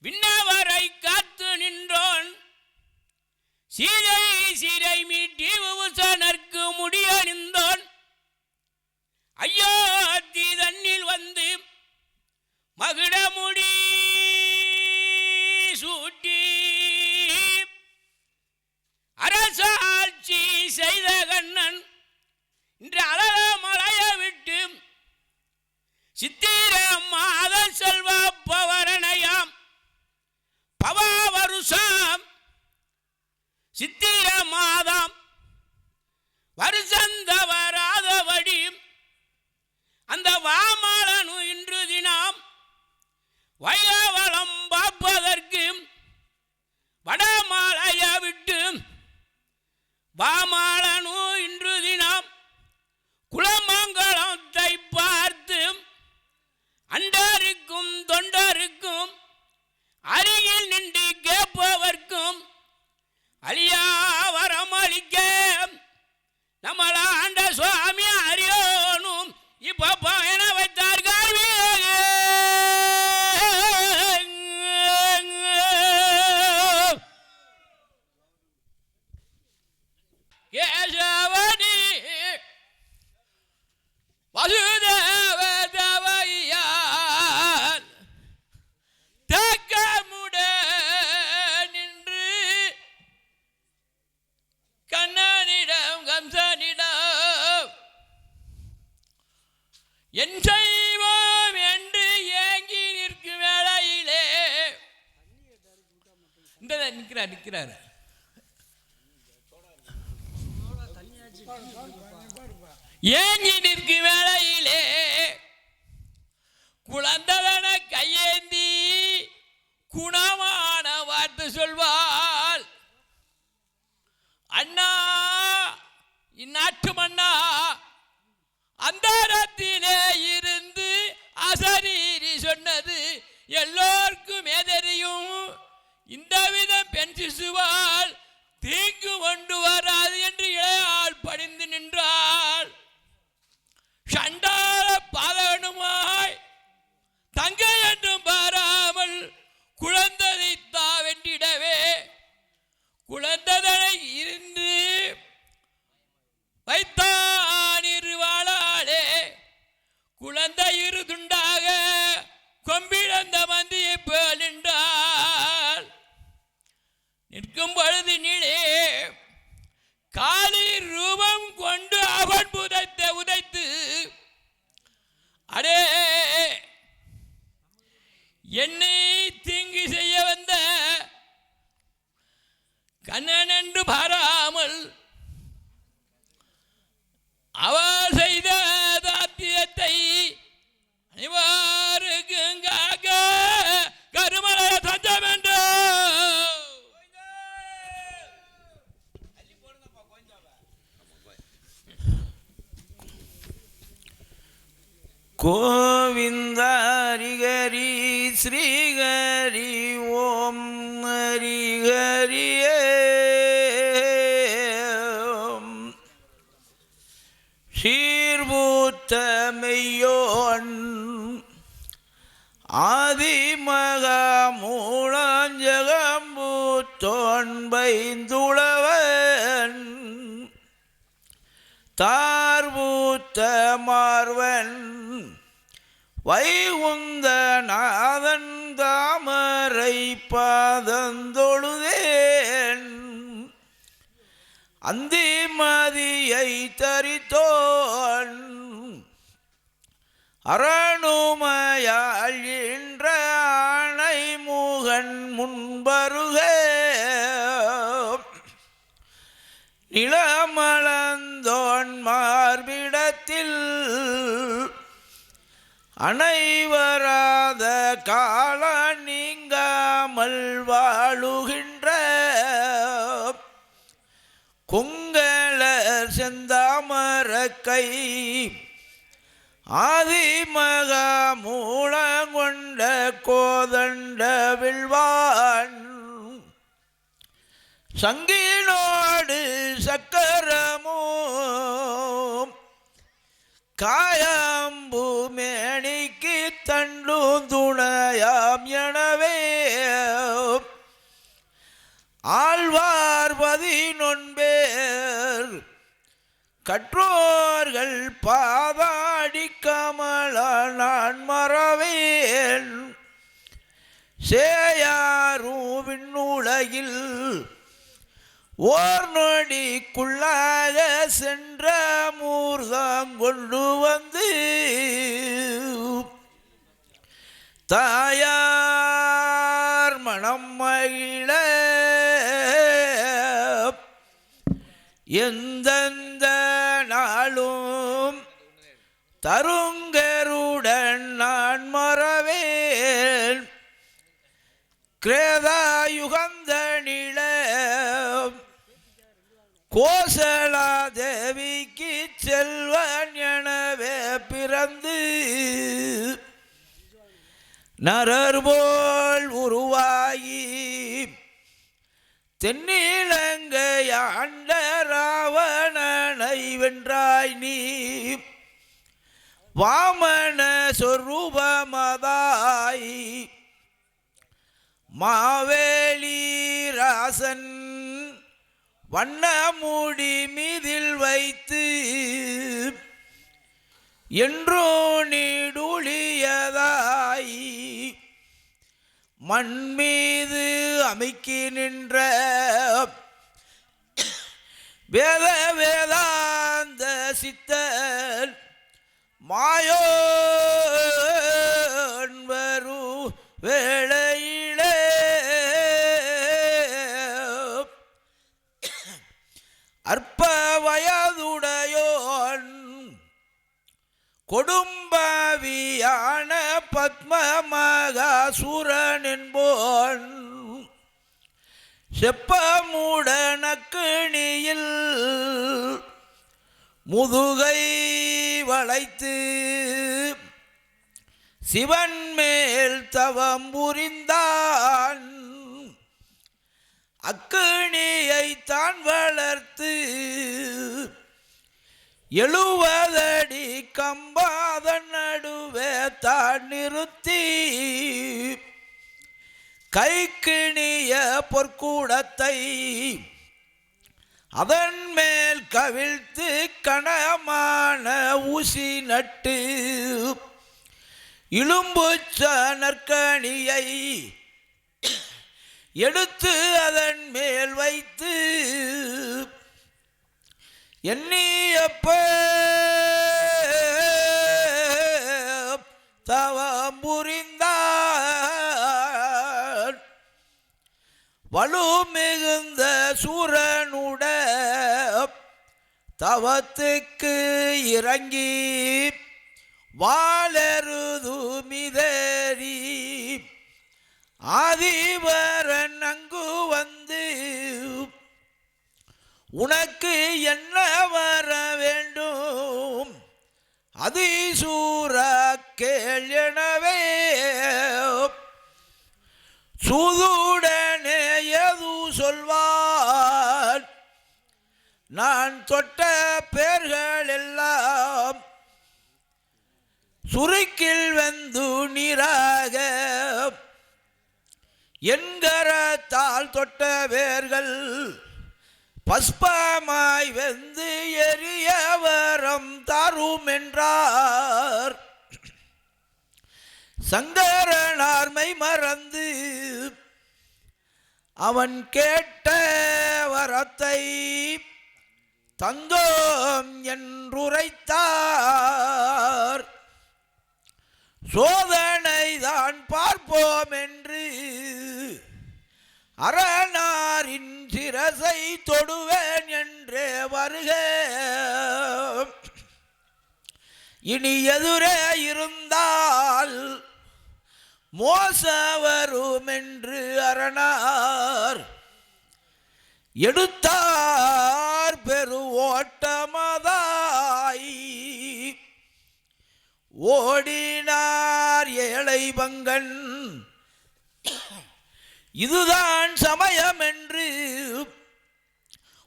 விண்ணவரை காத்து நின்றோன் சீதை சிறை மீட்டி விபூஷணர்க்கு முடியணிந்தோன் அயோத்தி தன்னில் வந்து மகுடமுடி சூட்டி அரசாட்சி செய்த கண்ணன் இன்று அழக மலைய விட்டு சித்திர மாத செல்வ பவரணையாம் பவாவருஷாம் சித்திர மாதம் என் செய்வோம் என்று ஏங்கி நிற்கும் வேளையிலே இந்த நிற்கிறார் ஏங்கி நிற்கும் வேளையிலே குழந்ததன கையேந்தி குணமான வார்த்தை சொல்வாள். அண்ணா, இந்நாட்டு மன்னா அந்தரத்திலே இருந்து அசரீரி சொன்னது எல்லோருக்குமே தெரியும். இந்த விதம் பெண் சிசுவால் தீங்கு கொண்டு வராது என்று இளையாள் பணிந்து நின்றாள். சண்டாள பாதகனுமாய் தங்கை என்றும் பாராமல் குழந்ததை தாவென்றிடவே குழந்ததனை இருந்து வைத்தான் இருவாளாலே குழந்தை இரு துண்டாக கொம்பிழந்த மந்தியை போல் நின்றாள். நிற்கும் பொழுது நீளே காளி ரூபம் கொண்டு அவன் உதைத்து அடே என்னை தீங்கு செய்ய வந்த கண்ணன் என்று பாராமல் அவள் செய்த தாத்தியத்தை அனைவருக்கும் காக்க கருமலை தஞ்சம் என்று கோவிந்த ஹரிஹரி ஸ்ரீஹரி ஓம் ஹரிஹரியே சீர்பூத்த மெய்யோன் ஆதிமகா மூலஞ்சகம்பூத்தோன் பைந்துளவன் தார்பூத்த மார்வன் வைகுந்தநாதன் தாமரை பாதந்தொழுதேன் அந்திமதியை தரித்தோன் அரணுமையாள் என்ற ஆணை முகன் முன்பருக நிலமளந்தோன் மார்பிடத்தில் அனைவராத கால நீங்காமல் வாழுகின்ற குங்கலர் செந்தாமரக்கை ஆதிமகா மூலங்கொண்ட கோதண்ட வில்வான் சங்கினோடு சக்கரமும் காயம்பு மேனிக்கு தண்டும் துணையாம் எனவே ஆழ்வார் 11 கற்றோர்கள் பாதாடி கமல நான் மறவேன் சேயாரும் விண்ணுலகில் ஓர் நொடிக்குள்ளாக சென்ற மூர்தாங்கொண்டு வந்து தாயார் மனம் மகிழ எந்தெந்த நாளும் தருங்கருடன் நான் மறவேன் கிரேதாயுகந்த நில கோசலா தேவிக்கு செல்வன் எனவே பிறந்து நரர் போல் உருவாகி தென்னிலங்கை ஆண்ட ராவணனை வென்றாய் நீ வாமன சொரூபமதாய் மாவேலி ராசன் வண்ணமுடி மீதில் வைத்து என்றோ நீடுளியதாய் மண் மீது அமைக்கி நின்ற வேத வேதாந்த சித்தன் மாயோன் வரு வேளையிலே அற்ப வயதுடையோன் கொடும்பாவியான பத்ம மகாசூரன் என்போன் செப்பமுடனக்கிணியில் முதுகை வளைத்து சிவன் மேல் தவம் புரிந்தான். அக்கிணியை தான் வளர்த்து 70 அடி கம்பாதன் நடுவே தான் நிறுத்தி கைக்கிணிய பொற்கூடத்தை அதன் மேல் கவிழ்த்து கனமான ஊசி நட்டு இழும்புச்ச நற்கணியை எடுத்து அதன் மேல் வைத்து எண்ணியப்ப தவம் புரிந்தான். வலு மிகுந்த சூரனுட தவத்துக்கு இறங்கி வாளெருது மிதறி ஆதிவரன் அங்கு வந்து உனக்கு என்ன வர வேண்டும் அதிசூர கேள் எனவே சூதுடனே எது சொல்வான். நான் தொட்ட பேர்கள் எல்லாம் சுருக்கில் வந்து நீராக என்கரத்தால் தொட்ட வேர்கள் பஸ்பமாய் வெந்து எரிய வரம் தாரும் என்றார். சங்கரனார்மை மறந்து அவன் கேட்ட வரத்தை தந்தோம் என்றுரைத்தார். சோதனை தான் பார்ப்போம் என்று அரணாரின் சிரசை தொடுவேன் என்றே வருக. இனி எதிரே இருந்தால் மோச வரும் என்று அரணார் எடுத்தார் பெரு ஓட்டமதாய் ஓடினார் ஏழை பங்கன். இதுதான் சமயம் என்று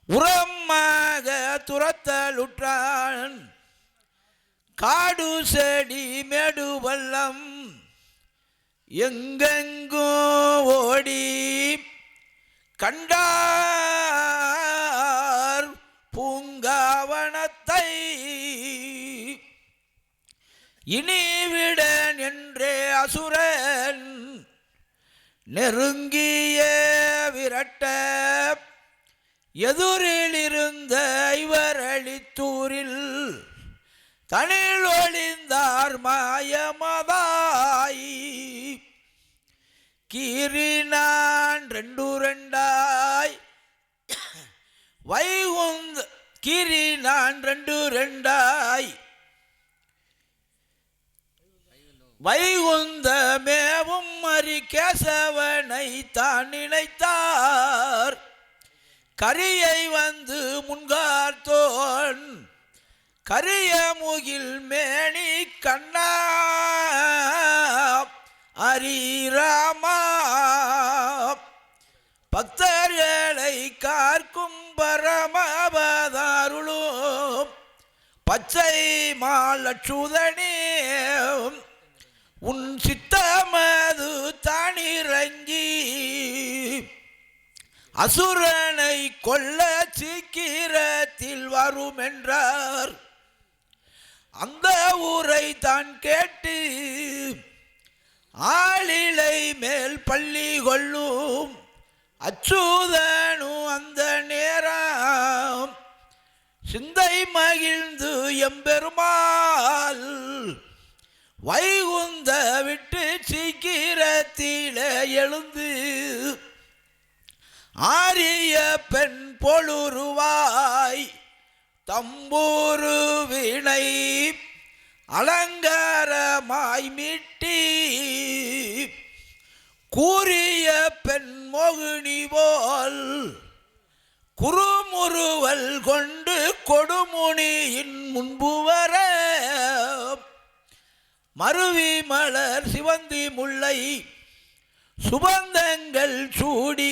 உரமாக துரத்தலுற்றான். காடு செடி மேடு வல்லம் எங்கெங்கும் ஓடி கண்டார் பூங்காவனத்தை. இனி விடன் என்றே அசுரன் நெருங்கிய விரட்ட எதிரில் இருந்த இவர் அளித்தூரில் தனில் ஒளிந்தார் மாயமதாய். கீறினான் 2 வைகுந்த கீறினான் 2 வைகுந்தமேவும் மறி கேசவனை தான் நினைத்தார். கரியை வந்து முன்கார்த்தோன் கரிய முகில் மேனி கண்ணா அரிராமா. பக்தர்களை கார்க்கும் பரமபதாருளும் பச்சை மாலட்சுதனே உன் சித்தமது தானிறங்கி அசுரனை கொல்ல சீக்கிரத்தில் வரும் என்றார். அந்த ஊரை தான் கேட்டு ஆளிலை மேல் பள்ளி கொள்ளும் அச்சுதனு அந்த நேரம் சிந்தை மகிழ்ந்து எம்பெருமாள் வைகுந்த விட்டு சீக்கிரத்தில எழுந்து ஆரிய பெண் பொழுருவாய் தம்பூரு வீணை அலங்காரமாய் மீட்டி கூறிய பெண் மோகினி போல் குறுமுறுவல் கொண்டு கொடுமுனியின் முன்பு வர மருவி மலர் சிவந்தி முல்லை சுபந்தங்கள் சூடி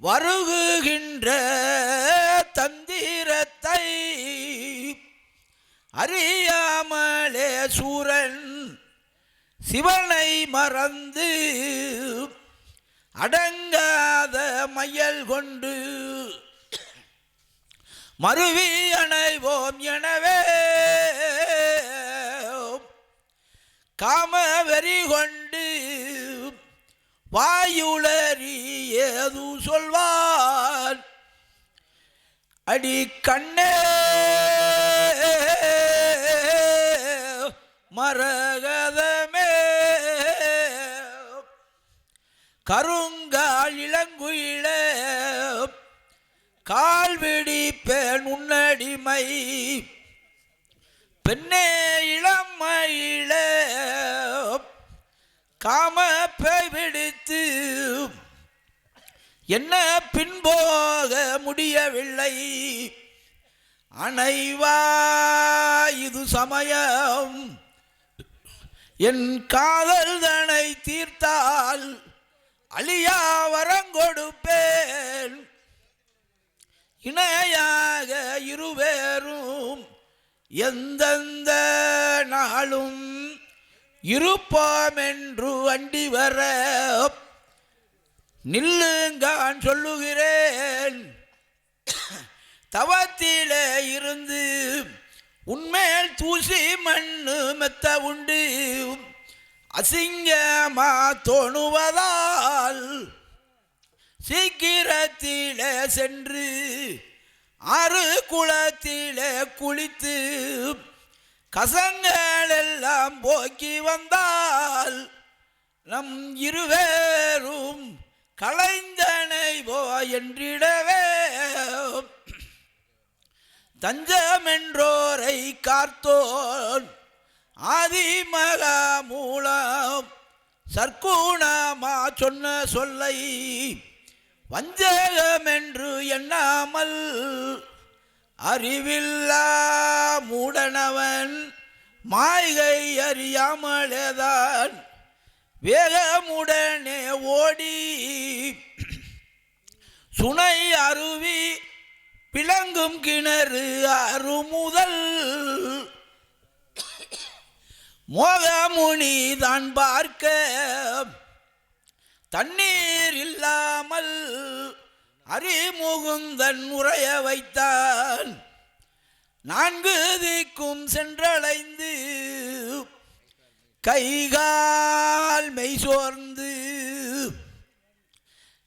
வருகுகின்ற தந்திரத்தை அறியாமலே சூரன் சிவனை மறந்து அடங்காத மையல் கொண்டு மருவி அணைவோம் எனவே காமவெறி கொண்டு வாயுளறி ஏது சொல்வான் அடி கண்ணே மரகதமே கருங்கால் இளங்குயில கால்விடி பெண் உன்னடிமை பெண்ணே இளமயில காம பிடித்து என்ன பின்போக முடியவில்லை அணைவா இது சமயம் என் காதல் தனை தீர்த்தால் அழியா வரங்கொடுப்பேன் இணையாக இருவேரும் எந்தெந்த நாளும் இருப்போம் என்று அண்டி வர நில்லுங்கான் சொல்லுகிறேன் தவத்திலே இருந்து உன்மேல் தூசி மண்ணு மெத்த உண்டு அசிங்கமா தோணுவதால் சீக்கிரத்திலே சென்று ஆறு குளத்திலே குளித்து கசங்கள் எல்லாம் போக்கி வந்தால் நம் இருவேரும் களைந்தனைவோ என்றிடவே தஞ்சமென்றோரை காத்தோன் ஆதிமகா மூலம் சர்க்குணமா சொன்ன சொல்லை வஞ்சகமென்று எண்ணாமல் அறிவில்லா மூடனவன் மாய்கை அறியாமலேதான் வேகமுடனே ஓடி சுனை அருவி பிளங்கும் கிணறு அருமுதல் மோகமுனி தான் பார்க்க தண்ணீர் இல்லாமல் அறிமுகுந்தன் உரைய வைத்தான் நான்கு திக்கும் சென்றடைந்து கைகால் மெய் சோர்ந்து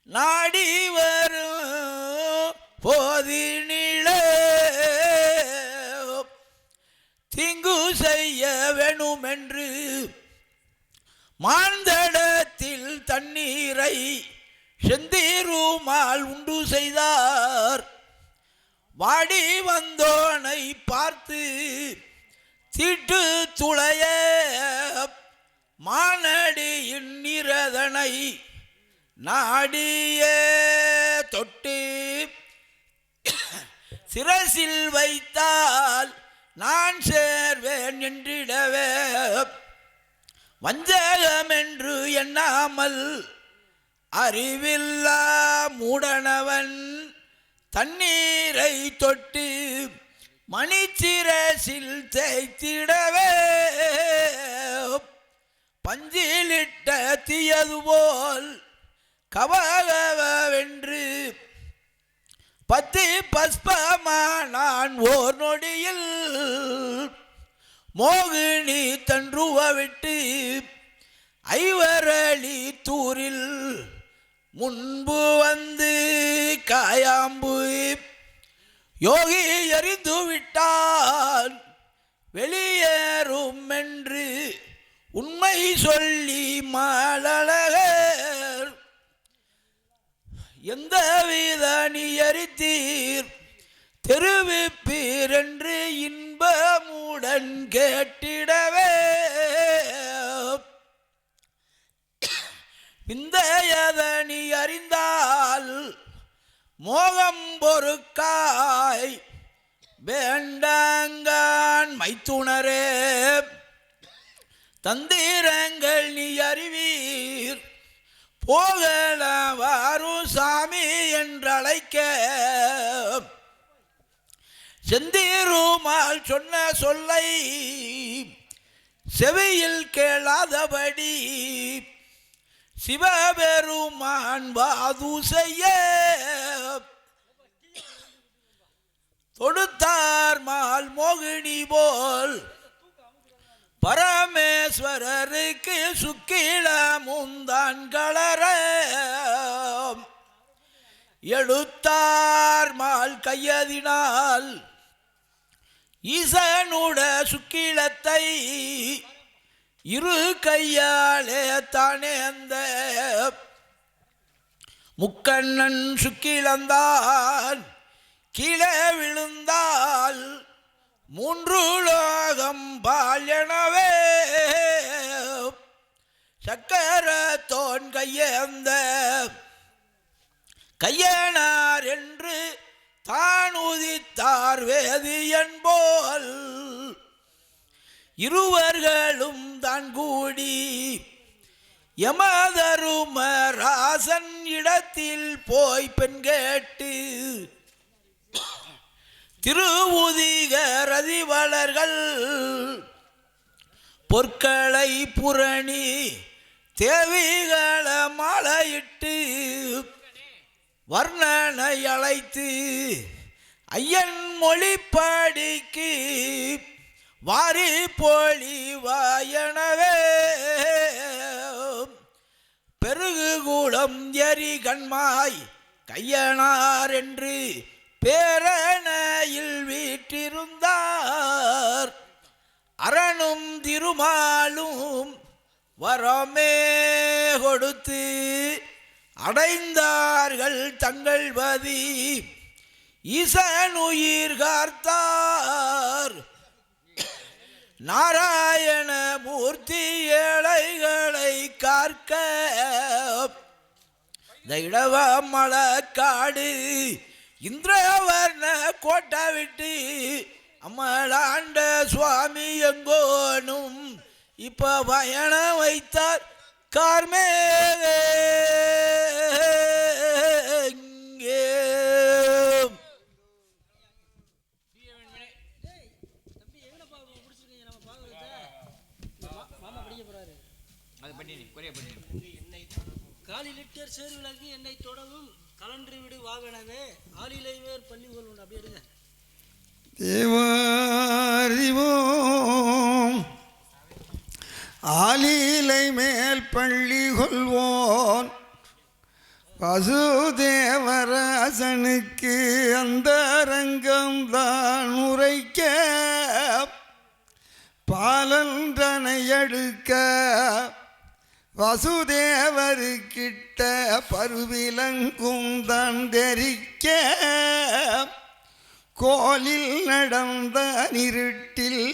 நாடி வரும் போதினிலே தீங்கு செய்ய வேணுமென்று மாந்தடத்தில் தண்ணீரை செந்தீருமால் உண்டு செய்தார் வாடி வந்தோனை பார்த்து தீட்டு துளைய மானடியின் நிரதனை நாடிய தொட்டு சிரசில் வைத்தால் நான் சேர்வேன் என்றிடவே வஞ்சகமென்று எண்ணாமல் அறிவில்லா மூடனவன் தண்ணீரை தொட்டு மணிச்சிரசில் தேய்த்திடவே பஞ்சிலிட்ட தீயது போல் கவகவென்று பத்தி பஸ்பமானான் ஓர் நொடியில் மோகினி தன்றுவ விட்டு ஐவரளி தூரில் முன்பு வந்து காயாம்பு யோகி எறிந்து விட்டான் வெளியேறும் என்று உண்மை சொல்லி மாலழகர் எந்த வித நீ எரித்தீர் தெருவிப்பீர் என்று இன்பமுடன் கேட்டிடவே விந்தையதனி அறிந்தால் மோகம் பொறுக்காய் வேண்டாங்கான் மைத்துணரே தந்திரங்கள் நீ அறிவீர் போகலவாரு சாமி என்றழைக்க செந்தீருமால் சொன்ன சொல்லை செவியில் கேளாதபடி சிவபெருமான் வாது செய்ய தொடுத்தார் மால் மோகினி போல் பரமேஸ்வரருக்கு சுக்கில முந்தான் கலர எடுத்தார் மால் கையதினால் ஈசனுட சுக்கிலத்தை இரு கையாலே தானே அந்த முக்கண்ணன் சுக்கிலந்தான் கீழே விழுந்தால் மூன்று லோகம் பால்யனவே சக்கர தோன் கையேந்த கையனார் என்று தான் உதித்தார் வேதியன் போல் இருவர்களும் தான் கூடி யமதருமராசன் இடத்தில் போய் பெண் கேட்டு திருவுதிக ரதிவளர்கள் பொற்களை புரணி தேவிகள மாலையிட்டு வர்ணனை அழைத்து ஐயன் மொழிப்பாடிக்கு வாரி போலி வாயனவே பெருகு கூடம் எரி கண்மாய் கையனார் என்று பேரணையில் வீற்றிருந்தார் அரணும் திருமாலும் வரமே கொடுத்து அடைந்தார்கள் தங்கள் பதி ஈசனுயிர் காத்தார் நாராயண மூர்த்தி ஏழைகளை காக்க இடவ மலக்காடு இந்திரவர்ண கோட்டை விட்டு அம்மளாண்ட சுவாமி எங்கோனும் இப்ப பயணம் வைத்தார் கார்மேலே காலிலிட்டர் சேர் விளக்கு என்னை தொடவும் கலன்று விடு வாகனவே ஆளிலை மேற் பள்ளி கொள்ளும் அப்படி எடுங்க தேவாரிவோம் ஆலிலை மேல் பள்ளி கொள்வோன் வசுதேவராசனுக்கு அந்த ரங்கம்தான் உரைக்க பாலன்றனை எடுக்க வசுதேவருக்கிட்ட பருவிலங்கும் தந்தரிக்க கோலில் நடந்த இருட்டில்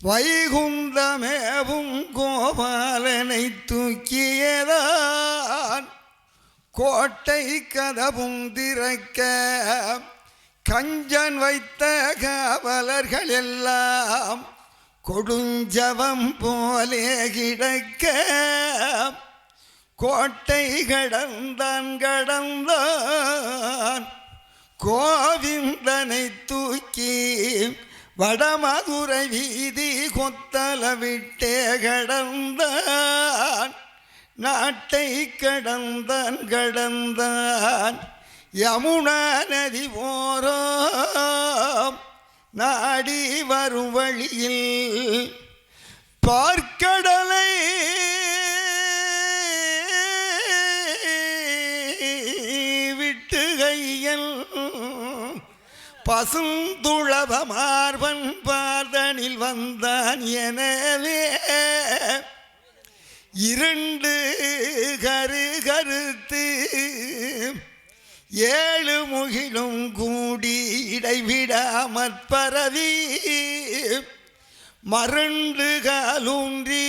வைகுந்தமேவும் கோபாலனை தூக்கியதான் கோட்டை கதவும் திறக்க கஞ்சன் வைத்த காவலர்கள் எல்லாம் கொடுஞ்சவம் போலே கிடக்க கோட்டை கடந்தான் கோவிந்தனை தூக்கி வடமதுரை வீதி கொத்தல விட்டே கடந்தான் நாட்டை கடந்தான் யமுனா நதி ஓரம் நாடி வரும் வழியில் பார்க்கடலை விட்டு கையல் பசுந்துளவ மார்பன் பார்தனில் வந்தான் எனவே இரண்டு கருத்து ஏழு முகிலும் கூடி இடைவிடாமற் பரவி மருண்டு காலூன்றி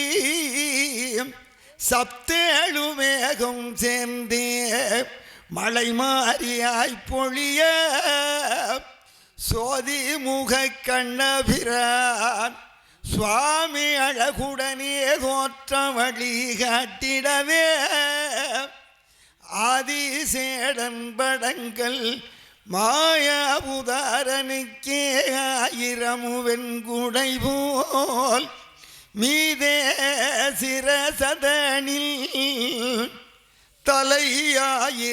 சப்தேழு மேகம் சேர்ந்தே மழை மாறியாய் பொழிய சோதி முக கண்ணபிரான் சுவாமி அழகுடனே தோற்ற வழி காட்டிடவே ஆதிசேடன் படங்கள் மாயாபுதாரனுக்கே ஆயிரமு வெண்குடை போல் மீதே சிரசதனில்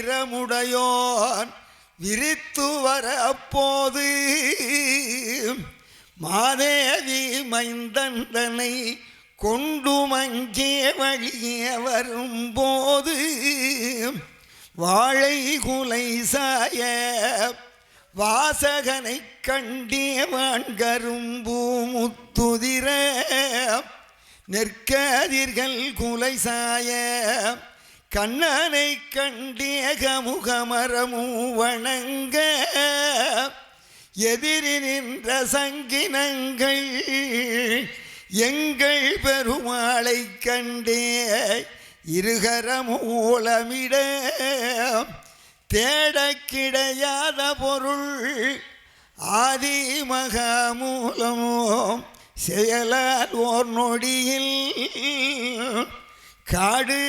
தலையாயிரமுடையோன் விரித்து வர அப்போது மாதேவி மைந்தந்தனை கொண்டு மங்கே வழியே வரும்போது வாழை குலை சாய வாசகனை கண்டேவான் கரும்பு முத்துதிர நெற்கதிர்கள் குலை சாய கண்ணனை கண்டேக முகமரமு வணங்க எதிரி நின்ற சங்கினங்கள் எங்கள் பெருமாளை கண்டே இருகரமூலமிட தேட கிடையாத பொருள் ஆதி மகாமூலமோ செயலால் ஓர் நொடியில் காடு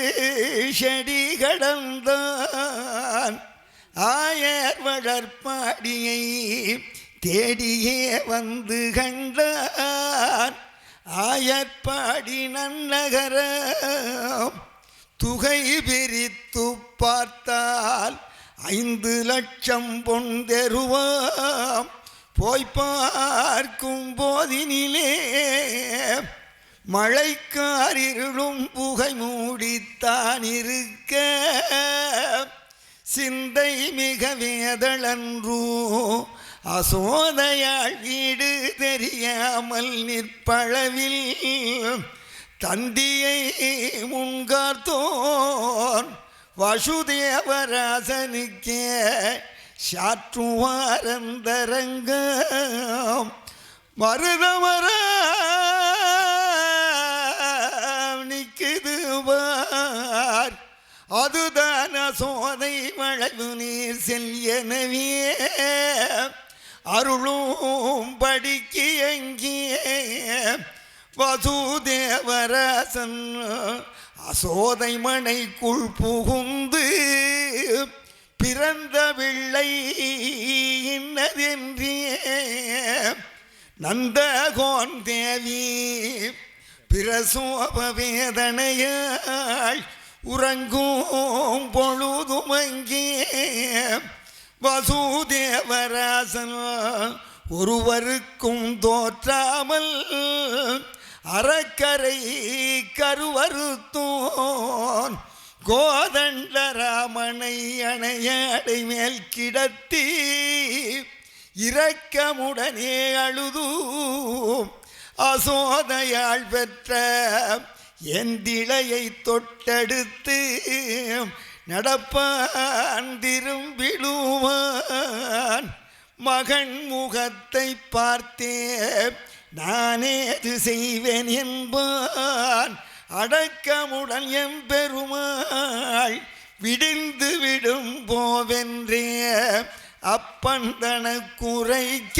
செடி கடந்தான் ஆயர் வளர்ப்பாடியை தேடியே வந்து கண்டான் ஆயற்பாடி நன்னகரம் துகை பிரித்து பார்த்தால் 5 லட்சம் பொன் தெருவாம் போய் பார்க்கும் போதினிலே மழைக்காரிருளும் புகை மூடித்தான் இருக்க சிந்தை மிக வேதளன்றூ அசோதையாள் வீடு தெரியாமல் நிற்பளவில் தந்தியை முன்கார்த்தோன் வசுதேவராசனுக்கே சாற்றுவாரந்தரங்கம் மருதமர நிற்குதுவார் அதுதான சோதை வளைவு நீர் செல்யனவே அருளும் படிக்கு எங்கே வசுதேவராசன் அசோதை மனைக்குள் புகுந்து பிறந்த பிள்ளை இன்னதென்றே நந்தகோன் தேவி பிரசோப வேதனையாள் உறங்கும் பொழுதுமங்கே வசுதேவராசன் ஒருவருக்கும் தோற்றாமல் அறக்கரை கருவறுத்தோன் கோதண்டராமனை அணையாடை மேல் கிடத்தி இரக்கமுடனே அழுது அசோதையாள் பெற்ற எந்திளையை தொட்டெடுத்து நடப்பான் திரும்பிடுவான் மகன் முகத்தை பார்த்தே நானேது செய்வேன் என்பான் அடக்கமுடன் எம்பெருமாள் விடிந்து விடும் போவென்றே அப்பன் தனக்குரைக்க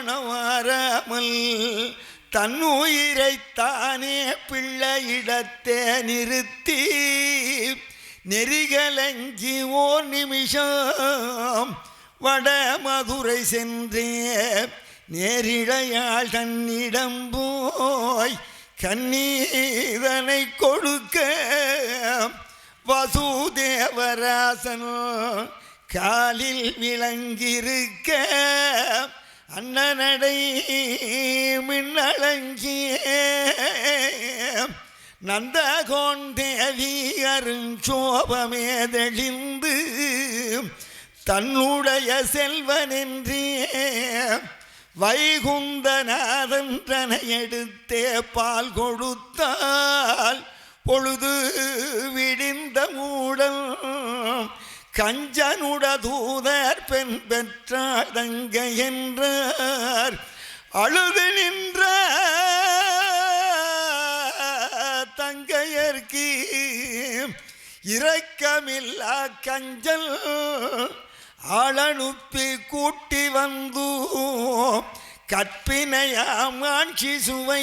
பிரியமணவாராமல் தன்னுயிரைத்தானே பிள்ளையிடத்தே நிறுத்தி நெறிகலங்கி ஓர் நிமிஷம் வடமதுரை சென்றே நேரிழையாள் தன்னிடம் போய் கண்ணீதனை கொடுக்க வசுதேவராசன் காலில் விளங்கிருக்க அண்ணனடை மின்னழங்கியே நந்தகோன் தேவி அருஞ்சோபமே தெளிந்து தன்னுடைய செல்வனென்றே வைகுந்தநாதன் தனை எடுத்தே பால் கொடுத்தால் பொழுது விடிந்த மூடல் கஞ்சனுட தூதர் பெண் பெற்றாள் தங்க என்றார். அழுது நின்ற தங்கையர்க்கு இரக்கமில்லா கஞ்சல் ஆளனுப்பி கூட்டி வந்து கற்பினையாம் ஆட்சி சுவை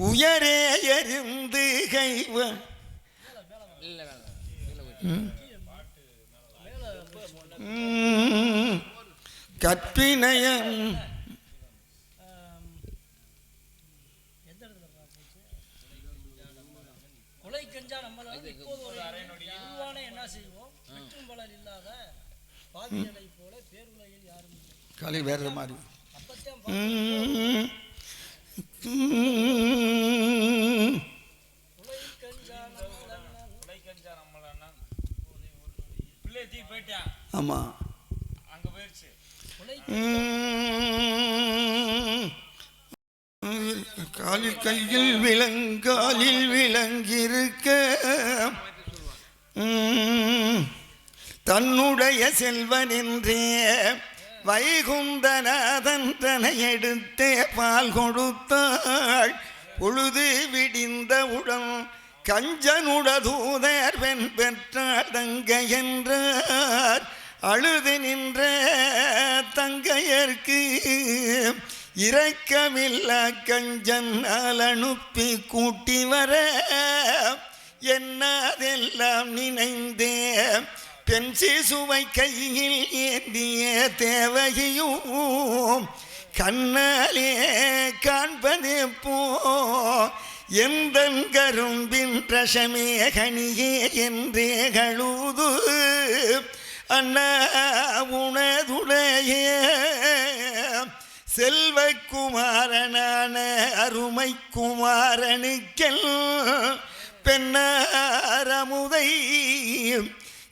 உயரே எறிந்து கைவ கற்பினையம் கொலை கஞ்சா நம்மளால் இப்போது ஒரு உருவான என்ன செய்வோம் மற்றும் பலர் இல்லாத பாதிகளை போல பேருலகில் யாரும் இல்லை. காலை வேறு மாதிரி ஆமாம் காலில் கையில் விலங்காலில் விலங்கிருக்க தன்னுடைய செல்வனென்றே வைகுந்தநாதன் தனை எடுத்தே பால் கொடுத்தாள். பொழுது விடிந்தவுடன் கஞ்சனுட தூதர் பெண் பெற்றாள் தங்க என்றார். அழுது நின்ற தங்கையர்க்கு இரக்கமில்லா கஞ்சன் அனுப்பி கூட்டி வர என்னதெல்லாம் நினைந்தே பெண் சிசுவை கையில் ஏந்திய தேவகியும் கண்ணாலே காண்பது போ எந்தன் கரும்பின் ரசமே கனியே என்றே கழுது அண்ணா உணதுடைய செல்வக்குமாரனான அருமை குமாரனுக்கெல் பெண்ணாரமுதை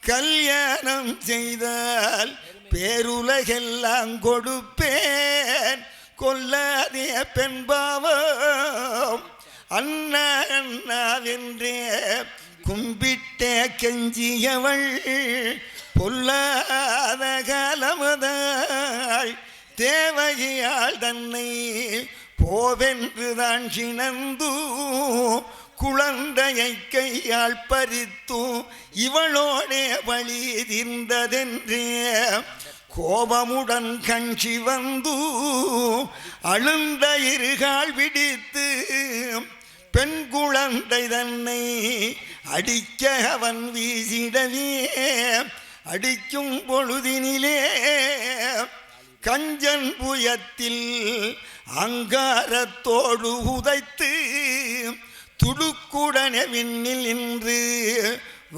கல்யாணம் செய்தால் பேருலகெல்லாம் கொடுப்பேன் கொல்லாதே பெண் பாவம் அண்ணா அண்ணாவென்றே கும்பிட்டே கெஞ்சியவள் பொல்லாத காலமதாள் தேவகியால் தன்னை போவென்றுதான் சினந்து குழந்தையை கையால் பறித்து இவளோடே வழி தீர்ந்ததென்றே கோபமுடன் கஞ்சி வந்து அழுந்த இருகால் விடித்து பெண் குழந்தை தன்னை அடிக்க அவன் வீசிடவே அடிக்கும் பொழுதினிலே கஞ்சன் புயத்தில் அங்காரத்தோடு உதைத்து துடுக்குடனே விண்ணில் நின்று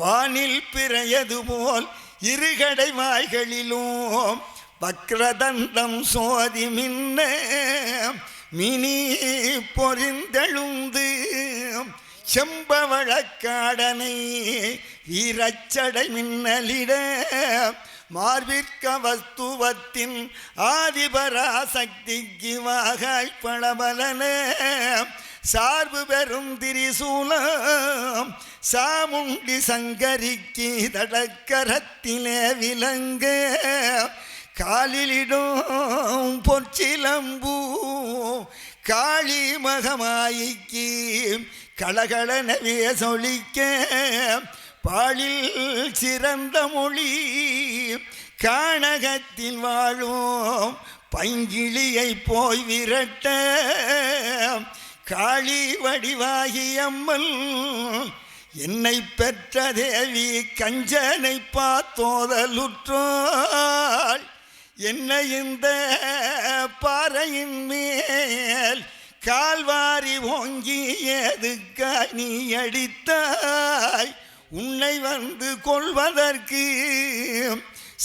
வானில் பிறையது போல் இருகடை வாய்களிலும் வக்ரதண்டம் சோதி மின்ன மினி பொறிந்தெழுந்து செம்பவழக்காடனை வீரச்சடை மின்னலிட மார்பிற்க வஸ்துவத்தின் ஆதிபராசக்திக்கு வாகாய் பளபலன சார்பு பெறும் திரிசூலம் சாமுண்டி சங்கரிக்கு தடக்கரத்திலே விலங்க காலிலிடும் பொற்சிலம்பூ காளி மகமாயிக்கு கலகலனவே சொலிக்க பாலில் சிறந்த மொழி கானகத்தில் வாழும் பைங்கிளியை போய் விரட்ட காளி வடிவாகி அம்மன் என்னை பெற்ற தேவி கஞ்சனை பார்த்தோதலுற்றாள். என்னை இந்த பாறையின் மேல் கால்வாரி ஓங்கி எதுக்காய் நீ அடித்தாய்? உன்னை வந்து கொள்வதற்கு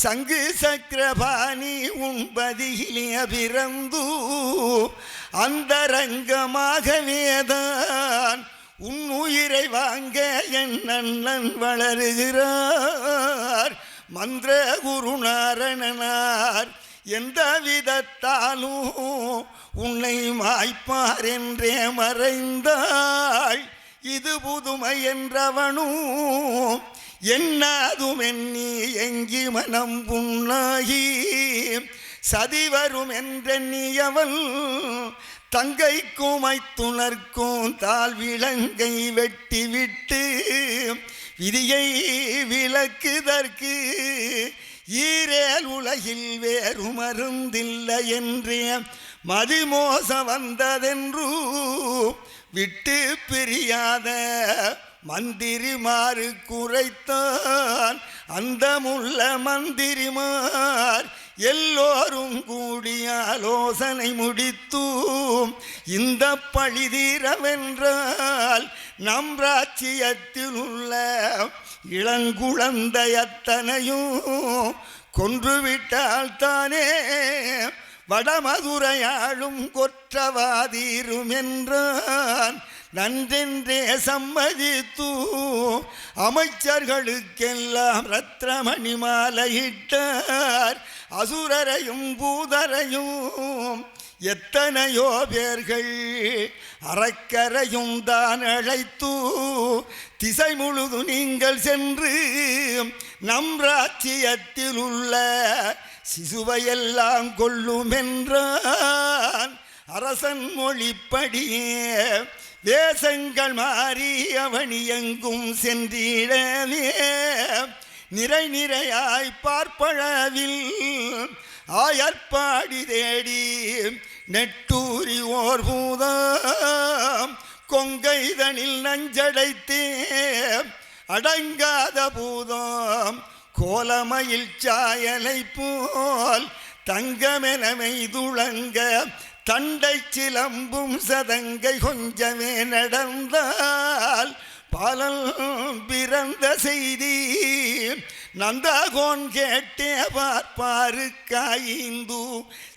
சங்கு சக்கரபாணி உன்பதியிலே பிறந்து அந்தரங்கமாகவேதான் உன் உயிரை வாங்க என் அண்ணன் வளருகிறார். மந்திர குருநாரணனார் எந்த விதத்தாலும் உன்னை மாய்ப்பார் என்றே மறைந்தாள். இது புதுமை என்றவனும் என்னாதும் எண்ணி எங்கி மனம் புண்ணாகி சதிவரும் என்றெண்ணியவன் தங்கைக்கும் மைத்துணர்க்கும் தாழ் விலங்கை வெட்டிவிட்டு விதியை விளக்குதற்கு ஈரேல் உலகில் வேறு மருந்தில்லை என்றே மதிமோச வந்ததென்று விட்டு பிரியாத மந்திரிமாறு குறைத்தான். அந்தமுள்ள மந்திரிமார் எல்லோரும் கூடிய ஆலோசனை முடித்தூம் இந்த பழிதீரவென்றால் நம் ராச்சியத்தில் உள்ள இளங்குழந்தை அத்தனையும் கொன்றுவிட்டால் தானே வடமதுரையாளும் கொற்றவாதீரும் என்றான். நன்றென்றே சம்மதித்து அமைச்சர்களுக்கெல்லாம் ரத்னமணி மாலையிட்டார். அசுரரையும் பூதரையும் எத்தனையோ பேர்கள் அறக்கரையும் தான் அழைத்து திசை முழுது நீங்கள் சென்று நம் ராச்சியத்தில் உள்ள சிசுவையெல்லாம் கொல்லும் என்றான். அரசன் மொழிப்படியே வேஷங்கள் மாறி அவனி எங்கும் சென்றிடவே நிறை நிறையாய் பார்ப்பழவில் ஆயற்பாடி தேடி நெட்டூரி ஓர் பூதாம் கொங்கைதனில் நஞ்சடைத்தே அடங்காத பூதாம் கோலமயில் சாயலை போல் தங்கமெனமை துளங்க தண்டை சிலம்பும் சதங்கை கொஞ்சமே நடந்தால் பாலல் பிறந்த செய்தி நந்தாகோன் கேட்டே பார்ப்பாரு காய்ந்து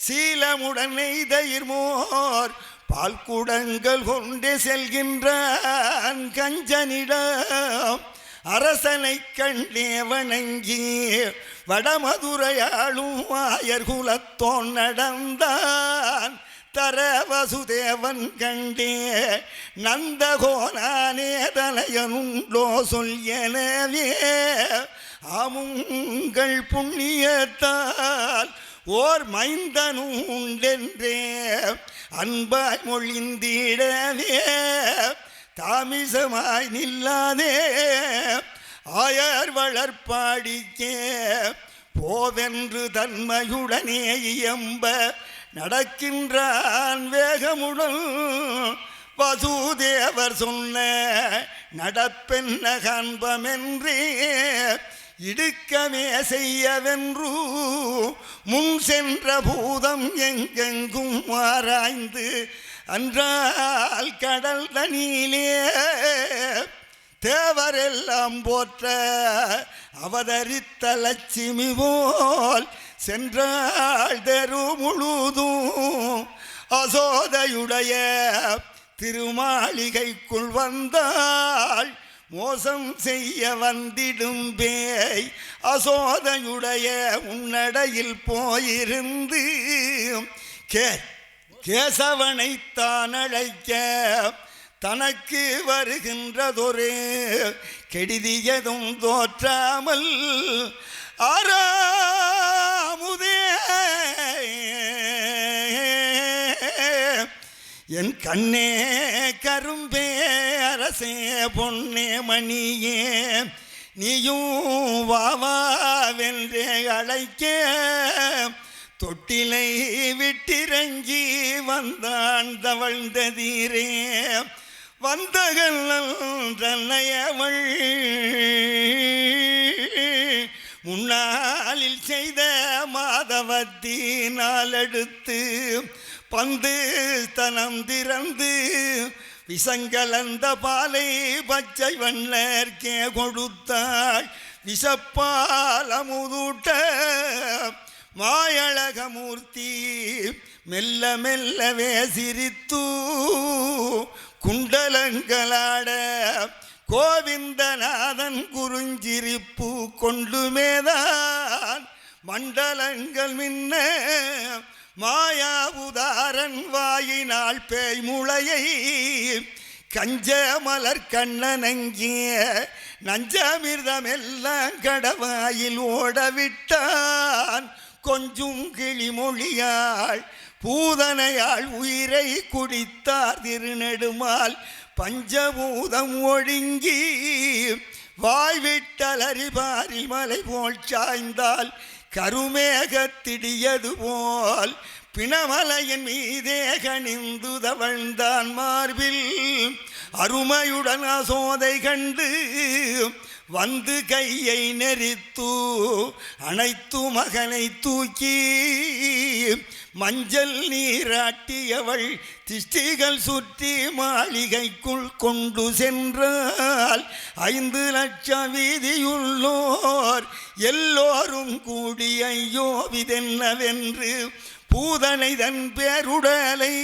சீலமுடன் நெய்தயிர்மோர் பால் குடங்கள் கொண்டே செல்கின்றான் கஞ்சனிடம். அரசனை கண்டே வணங்கி வடமதுரையாளும் ஆயர் குலத்தோன் நடந்தான். தர வசுதேவன் கண்டே நந்தகோனானே தலையனுண்டோ சொல் எனவே ஆமுங்கள் புண்ணியத்தால் ஓர் மைந்தனும் உண்டென்றே அன்பாய் மொழிந்திடவே தாமிசமாய் நில்லாதே ஆயர் வளர்ப்பாடிக்கே போவென்று தன்மையுடனே இயம்ப நடக்கின்றான் வேகமுடன். வசுதேவர் சொன்ன நடப்பென்ன காண்பமென்றே இடுக்கமே செய்யவென்று முன் சென்ற பூதம் எங்கெங்கும் ஆராய்ந்து அன்றால் கடல் தனியிலே தேவரெல்லாம் போற்ற அவதரித்த லட்சுமி போல் சென்றாள் தெரு முழுதும் அசோதையுடைய திருமாளிகைக்குள் வந்தாள். மோசம் செய்ய வந்திடும் பேய் அசோதையுடைய உன்னடையில் போயிருந்து கேசவனைத்தான் அழைக்க தனக்கு வருகின்றதொரு கெடுதியதும் தோற்றாமல் ஆறாமுதே என் கண்ணே கரும்பே அரசே பொன்னே மணியே நீயும் வாவாவென்றே அழைக்க தொட்டிலை விட்டிறங்கி வந்தான் தவழ்ந்ததீரே வந்தகள் தன்னையவள் முன்னாளில் செய்த மாதவத்தினால் எடுத்து பந்து தனம் திறந்து விஷங்கலந்த பாலை பச்சை வண்ணர்க்கே கொடுத்தாள். விஷப்பாலமுதூட்ட மாயழகமூர்த்தி மெல்ல மெல்லவே சிரித்து குண்டலங்களாட கோவிந்தநாதன் குறிஞ்சிரிப்பு கொண்டுமேதான் மண்டலங்கள் மின்ன மாயாவுதாரன் வாயினால் பேய் முளையை கஞ்ச மலர் கண்ணனங்கிய நஞ்சமிர்தமெல்லாம் கடவாயில் ஓடவிட்டான் கொஞ்சும் கிளிமொழியாள் பூதனையாள் உயிரை குடித்தார் திருநெடுமால் பஞ்சபூதம் ஒழுங்கி வாய்விட்டலறிபாரில் மலை போல் சாய்ந்தால் கருமேகத்திடியது போல் பிணமலையின் மீதே கணிந்து தவழ்ந்தான் மார்பில் அருமையுடன் அசோதை கண்டு வந்து கையை நெறித்து அனைத்து மகனை தூக்கி மஞ்சள் நீராட்டியவள் திஷ்டிகள் சுற்றி மாளிகைக்குள் கொண்டு சென்றால் 5 லட்சம் வீதியுள்ளோர் எல்லோரும் கூடி ஐயோ விதென்னவென்று பூதனை தன் பேருடலை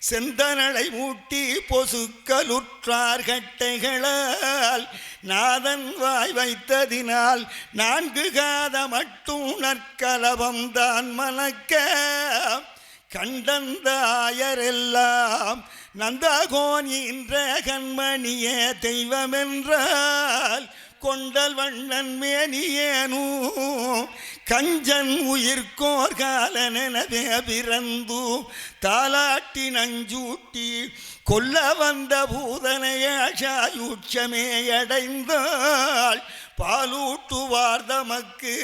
செந்தனளை மூட்டி பொசுக்கலுற்றார் கட்டைகளால் நாதன் வாய் வைத்ததினால் 4 காத மட்டும் நற்கலவம் தான் மணக்க கண்டந்தாயரெல்லாம் நந்தகோன் என்ற கண்மணியே தெய்வமென்றால் கொண்டல் வண்ணன் மேனியேனூ கஞ்சன் உயிர்கோர் காலனெனவே பிறந்து தாலாட்டி நஞ்சூட்டி கொல்ல வந்த பூதனையாயுட்சமே அடைந்தாள் பாலூட்டுவார் தமக்கு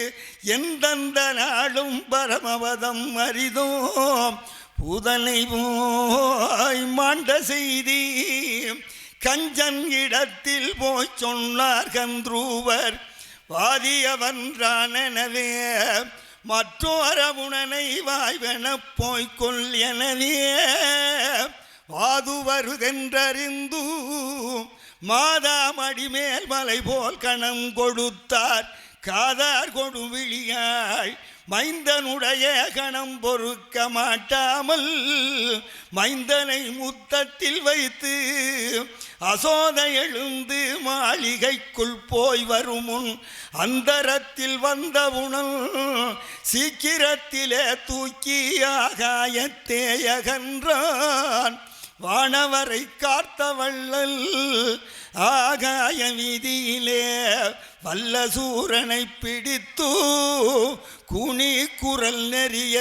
எந்தெந்த நாளும் பரமவதம் அரிதோம் பூதனை போய் மாண்ட செய்தி கஞ்சன் இடத்தில் போய் சொன்னார் கந்த்ரூவர் வாதியவன்றானெனவே மற்றோரவுணனை வாய்வெனப் போய்கொள் எனவே வாது வருதென்றறிந்து மாதாமடிமேல் மலை போல் கணம் கொடுத்தார் காதார் கொடுவிழியாள் மைந்தனுடைய கணம் பொறுக்க மாட்டாமல் மைந்தனை முத்தத்தில் வைத்து அசோதை எழுந்து மாளிகைக்குள் போய் வருமுன் அந்தரத்தில் வந்த உணல் சீக்கிரத்திலே தூக்கி ஆகாயத்தே அகன்றான் வானவரை காத்த வள்ளல் ஆகாய வீதியிலே வல்ல சூரனை பிடித்து குனி குரல் நெறிய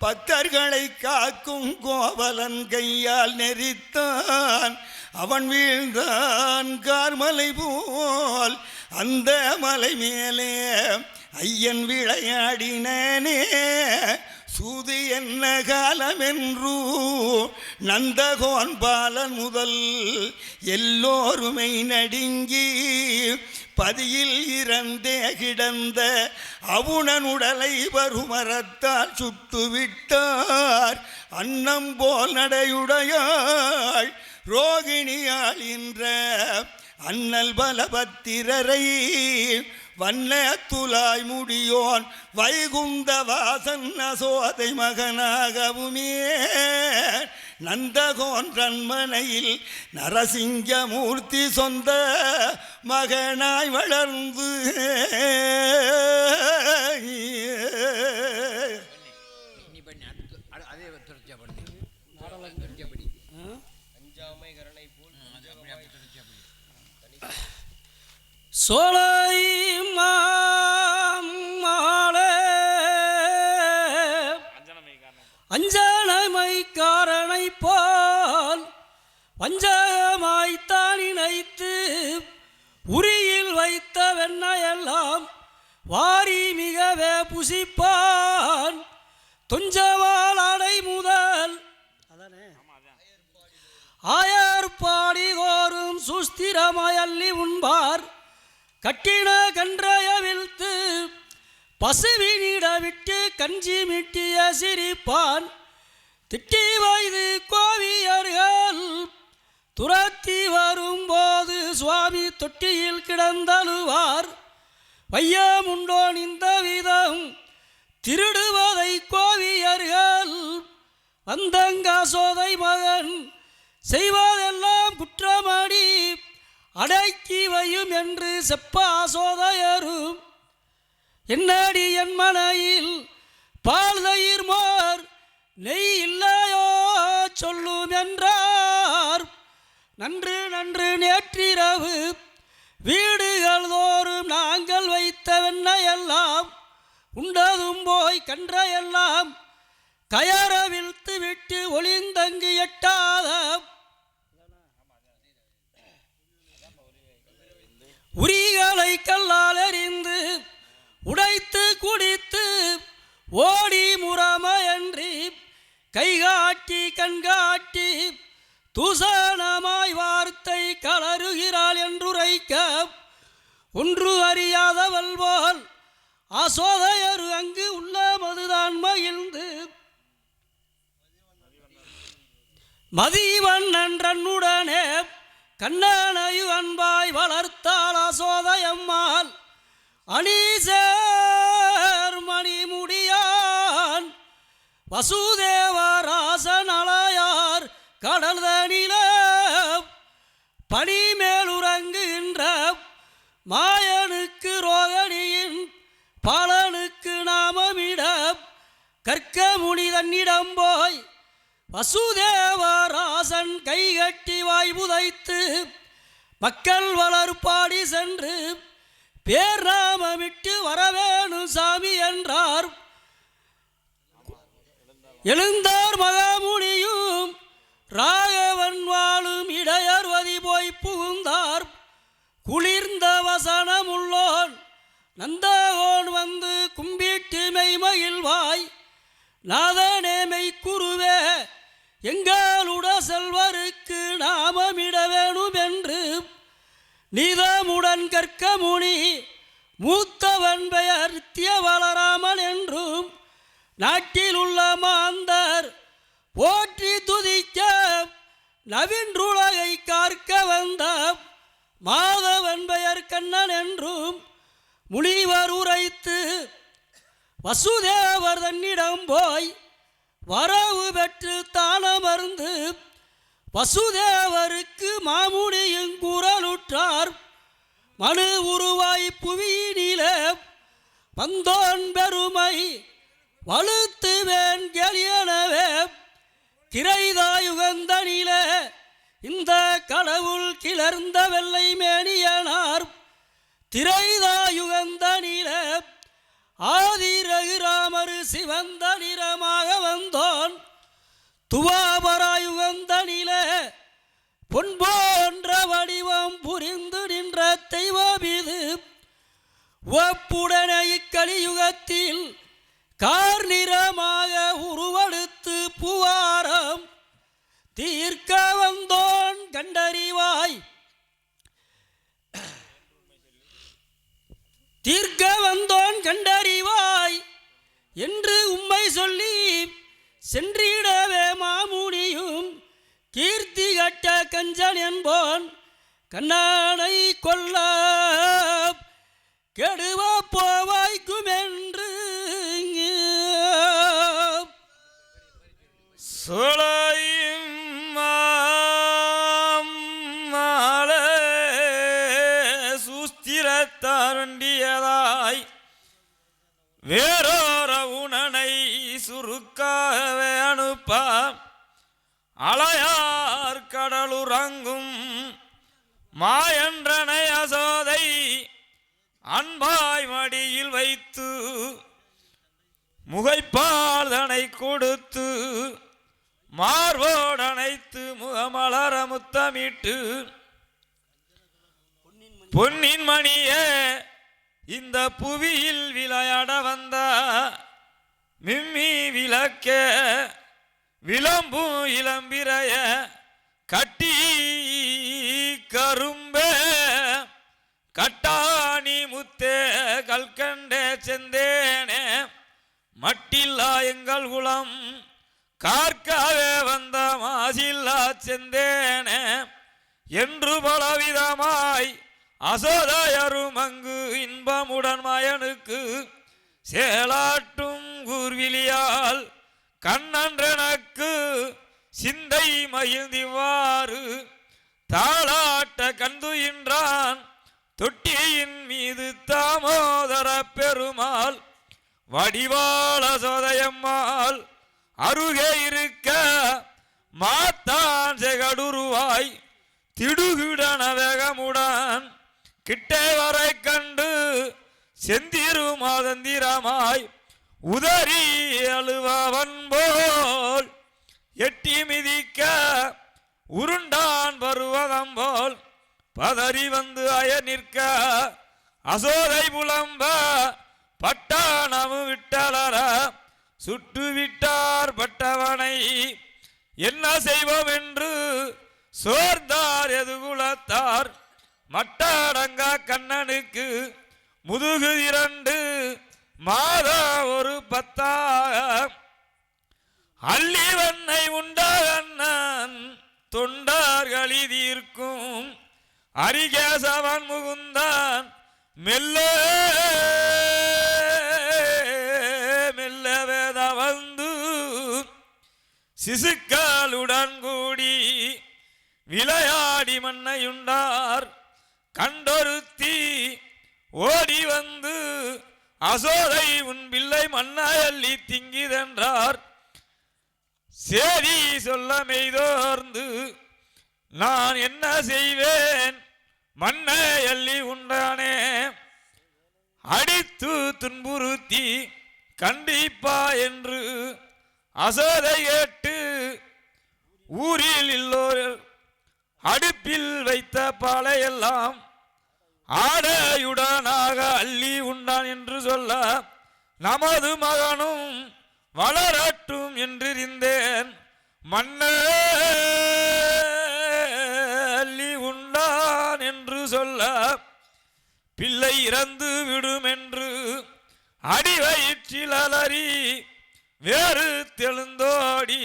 பக்தர்களை காக்கும் கோவலன் கையால் நெறித்தான் அவன் வீழ்ந்தான் கார்மலை போல் அந்த மலை மேலே ஐயன் விளையாடினே சூது என்ன காலமென்று நந்தகோன் பாலன் முதல் எல்லோருமை நடுங்கி பதியில் இறந்தே கிடந்த அவுணன் உடலை வருமரத்தால் சுட்டுவிட்டார் அன்னம் போல் நடையுடையாள் ரோகிணியாள் என்ற அண்ணல் பலபத்திரரை வண்ண துலாய் முடியோன் வைகுந்த வாசன் அசோதை மகனாகவுமே நந்தகோன் ரன்மனையில் நரசிங்கமூர்த்தி சொந்த மகனாய் வளர்ந்து சோலை மாலே அஞ்சனமைக்காரனை போல் வஞ்சகமாய்த்தான் இணைத்து உரியில் வைத்த வெண்ணையெல்லாம் வாரி மிகவே புசிப்பான் துஞ்சவால் அடை முதல் ஆயர்பாடி கோரும் சுஸ்திரமயல்லி உண்பார் கட்டின கன்றைய விழ்த்து பசுவினிட விட்டு கஞ்சி மிட்டிய சிரிப்பான் திட்டி வயது கோவியர்கள் துரத்தி வரும்போது சுவாமி தொட்டியில் கிடந்தழுவார் வையமுண்டோன் இந்த விதம் திருடுவதை கோவியர்கள் வந்தங்க சோதை மகன் செய்வதெல்லாம் குற்றமடி அடக்கி வையும் என்று செப்பாசோதையரும் என்னடி என் மனையில் பால் தயிர் மோர் நெய் இல்லையோ சொல்லும் என்றார். நன்று நன்று நேற்றிரவு வீடுகள் தோறும் நாங்கள் வைத்த வெண்ணையெல்லாம் உண்டதும் போய் கன்றையெல்லாம் கயற விழ்த்து விட்டு ஒளிந்தங்கு எட்டாத உரிகளை கல்லால் எறிந்து உடைத்து குடித்து ஓடி முறமையன்றி கைகாட்டி கண்காட்டி தூசணமாய் வார்த்தை கலருகிறாள் என்றுரைக்க ஒன்று அறியாதவள் போல் அசோதையரு அங்கு உள்ள மதுதான் மகிழ்ந்து மதிவண்ணன் நன்னுடனே கண்ணனையு அன்பாய் வளர்த்தாள் அசோதையம்மாள். அணீசேர் மணிமுடியான் வசுதேவராசன் அலையார் கடல் தனில பனி மேலுறங்குகின்ற மாயனுக்கு ரோகணியின் பலனுக்கு நாமமிட கற்க முனி தன்னிடம் போய் வசுதேவராசன் கைகட்டி வாய் புதைத்து மக்கள் வளர்ப்பாடி சென்று பேர் நாமமிட்டு வரவேணு சாமி என்றார். எழுந்தார் மகாமுனியும் ராகவன் வாழும் இடையர்வதி போய் புகுந்தார். குளிர்ந்த வசனமுள்ளோன் நந்தகோன் வந்து கும்பிட்டு மெய்மகிழ்வாய் நாதனேமை குருவே எங்களுட செல்வருக்கு நாமமிட வேணும் என்று நீதமுடன் கற்க முனி மூத்தவன் பெயர் நித்தியவளராமன் என்றும் நாட்டில் உள்ள மாந்தர் போற்றி துதிக்க நவின்றுலகை காக்க வந்த மாதவன் பெயர் கண்ணன் என்றும் முனிவர் உரைத்து வசுதேவர் தன்னிடம் போய் வரவு பெற்று தானமர்ந்து வசுதேவருக்கு மாமுனியும் குரலுற்றார். மனு உருவாய் புவியினிலே வந்தோன் பெருமை வலுத்து வேன் கெளியனவே கிரைதாயுகந்தனிலே இந்த கடவுள் கிளர்ந்த வெள்ளை மேனியனார். திரைதாயுகந்தனிலே ஆதி ரகுராமரு சிவந்த நிறமாக வந்தோன். துவாபராயுகந்தனிலே பொன் போன்ற வடிவம் புரிந்து நின்ற தெய்வம் இது. ஒப்புடனே இக்கலியுகத்தில் கார் நிறமாக உருவெடுத்து புவாரம் தீர்க்க வந்தோன் கண்டறிவாய் தீர்க்க வந்தோன் கண்டறிவாய் என்று உம்மை சொல்லி சென்றிடவே மாமுனியும் கீர்த்தி கட்ட கஞ்சன் என்போன் கண்ணனை கொல்ல கெடுவ போவாய்க்கும் என்று சோலையும் சுஸ்திரத்தாருண்டியதாய் வேறோர உணனை சுருக்காகவே அனுப்ப அலையார் கடலுறங்கும் மாயன்றனை அசோதை அன்பாய் மடியில் வைத்து முகைப்பால் தனை கொடுத்து மார்போடனைத்து முகமலர முத்தமிட்டு பொன்னின் மணியே இந்த புவியில் விளையாட வந்த மிம்மி விளக்க விளம்பு இளம்பிரைய கட்டி கரும்பே கட்டாணி முத்தே கல்கண்டே செந்தேனே மட்டில்லா எங்கள் குலம் கார்க்காவே வந்த மாசில்லா செந்தேனே என்று பலவிதமாய் அசோதையரும் அங்கு இன்பமுடன் மயனுக்கு சேலாட்டும் கூர்விலியால் கண்ணன்றனக்கு சிந்தை மகிழ்ந்திவாறு தாளாட்ட கந்துயின்றான் தொட்டியின் மீது தாமோதர பெருமாள் வடிவாள சோதையம்மாள் அருகே இருக்க மாத்தான் செகடுருவாய் திடுகிடன வேகமுடன் கிட்டே வரை கண்டு செந்திரு மாதந்திரமாய் உதறி அழுவவன் போல் எட்டி மிதிக்க உருண்டான் பருவதம் போல் பதறி வந்து அய நிற்க அசோதை புலம்ப பட்டானமு விட்டலர சுட்டு விட்டார் பட்டவனை என்ன செய்வோம் என்று சோர்ந்தார் எதுகுலத்தார் மட்டடங்க கண்ணனுக்கு முதுகு 2 மாதா ஒரு 10 அள்ளிவன்னை உண்டகண்ணன் தொண்டார்களி தீர்க்கும் அரிகேசவன் முகுந்தான் மெல்ல மெல்ல வேத வந்து சிசுக்களுடன் கூடி விளையாடி மண்ணையுண்டார் கண்டொருத்தி ஓடி வந்து அசோதை உன் பிள்ளை மண்ணாயள்ளி திங்கிதென்றார் சேதி சொல்ல மெய்தோர்ந்து நான் என்ன செய்வேன் மண்ணை அள்ளி உண்டானே அடித்து துன்புறுத்தி கண்டிப்பா என்று அசோதை கேட்டு ஊரில் இல்லோர் அடுப்பில் வைத்த பாலையெல்லாம் ஆடையுடனாக அள்ளி உண்டான் என்று சொல்ல நமது மகனும் வளரட்டும் என்றிருந்தேன் மண்ணை அள்ளி உண்டான் என்று சொல்ல பிள்ளை இறந்து விடும் என்று அடிவயிற்றில் அலறி வேறு தெழுந்தோடி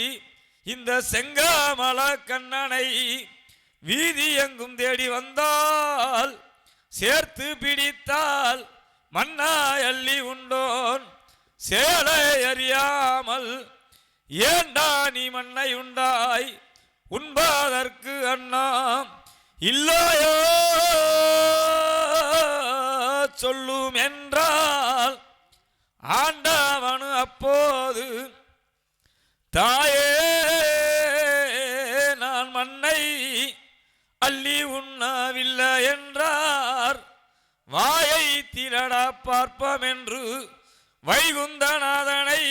இந்த செங்காமல கண்ணனை வீதி எங்கும் தேடி வந்தால் சேர்த்து பிடித்தால் மண்ணாய் அள்ளி உண்டோன் சேலை அறியாமல் ஏண்டா நீ மண்ணை உண்டாய் உண்பதற்கு அண்ணா இல்லையோ சொல்லும் என்றால் ஆண்டவனு அப்போது தாயே நான் மண்ணை அள்ளி உண்ணவில்லை என்றார் வாயை திரட பார்ப்போம் என்று வைகுந்தநாதனை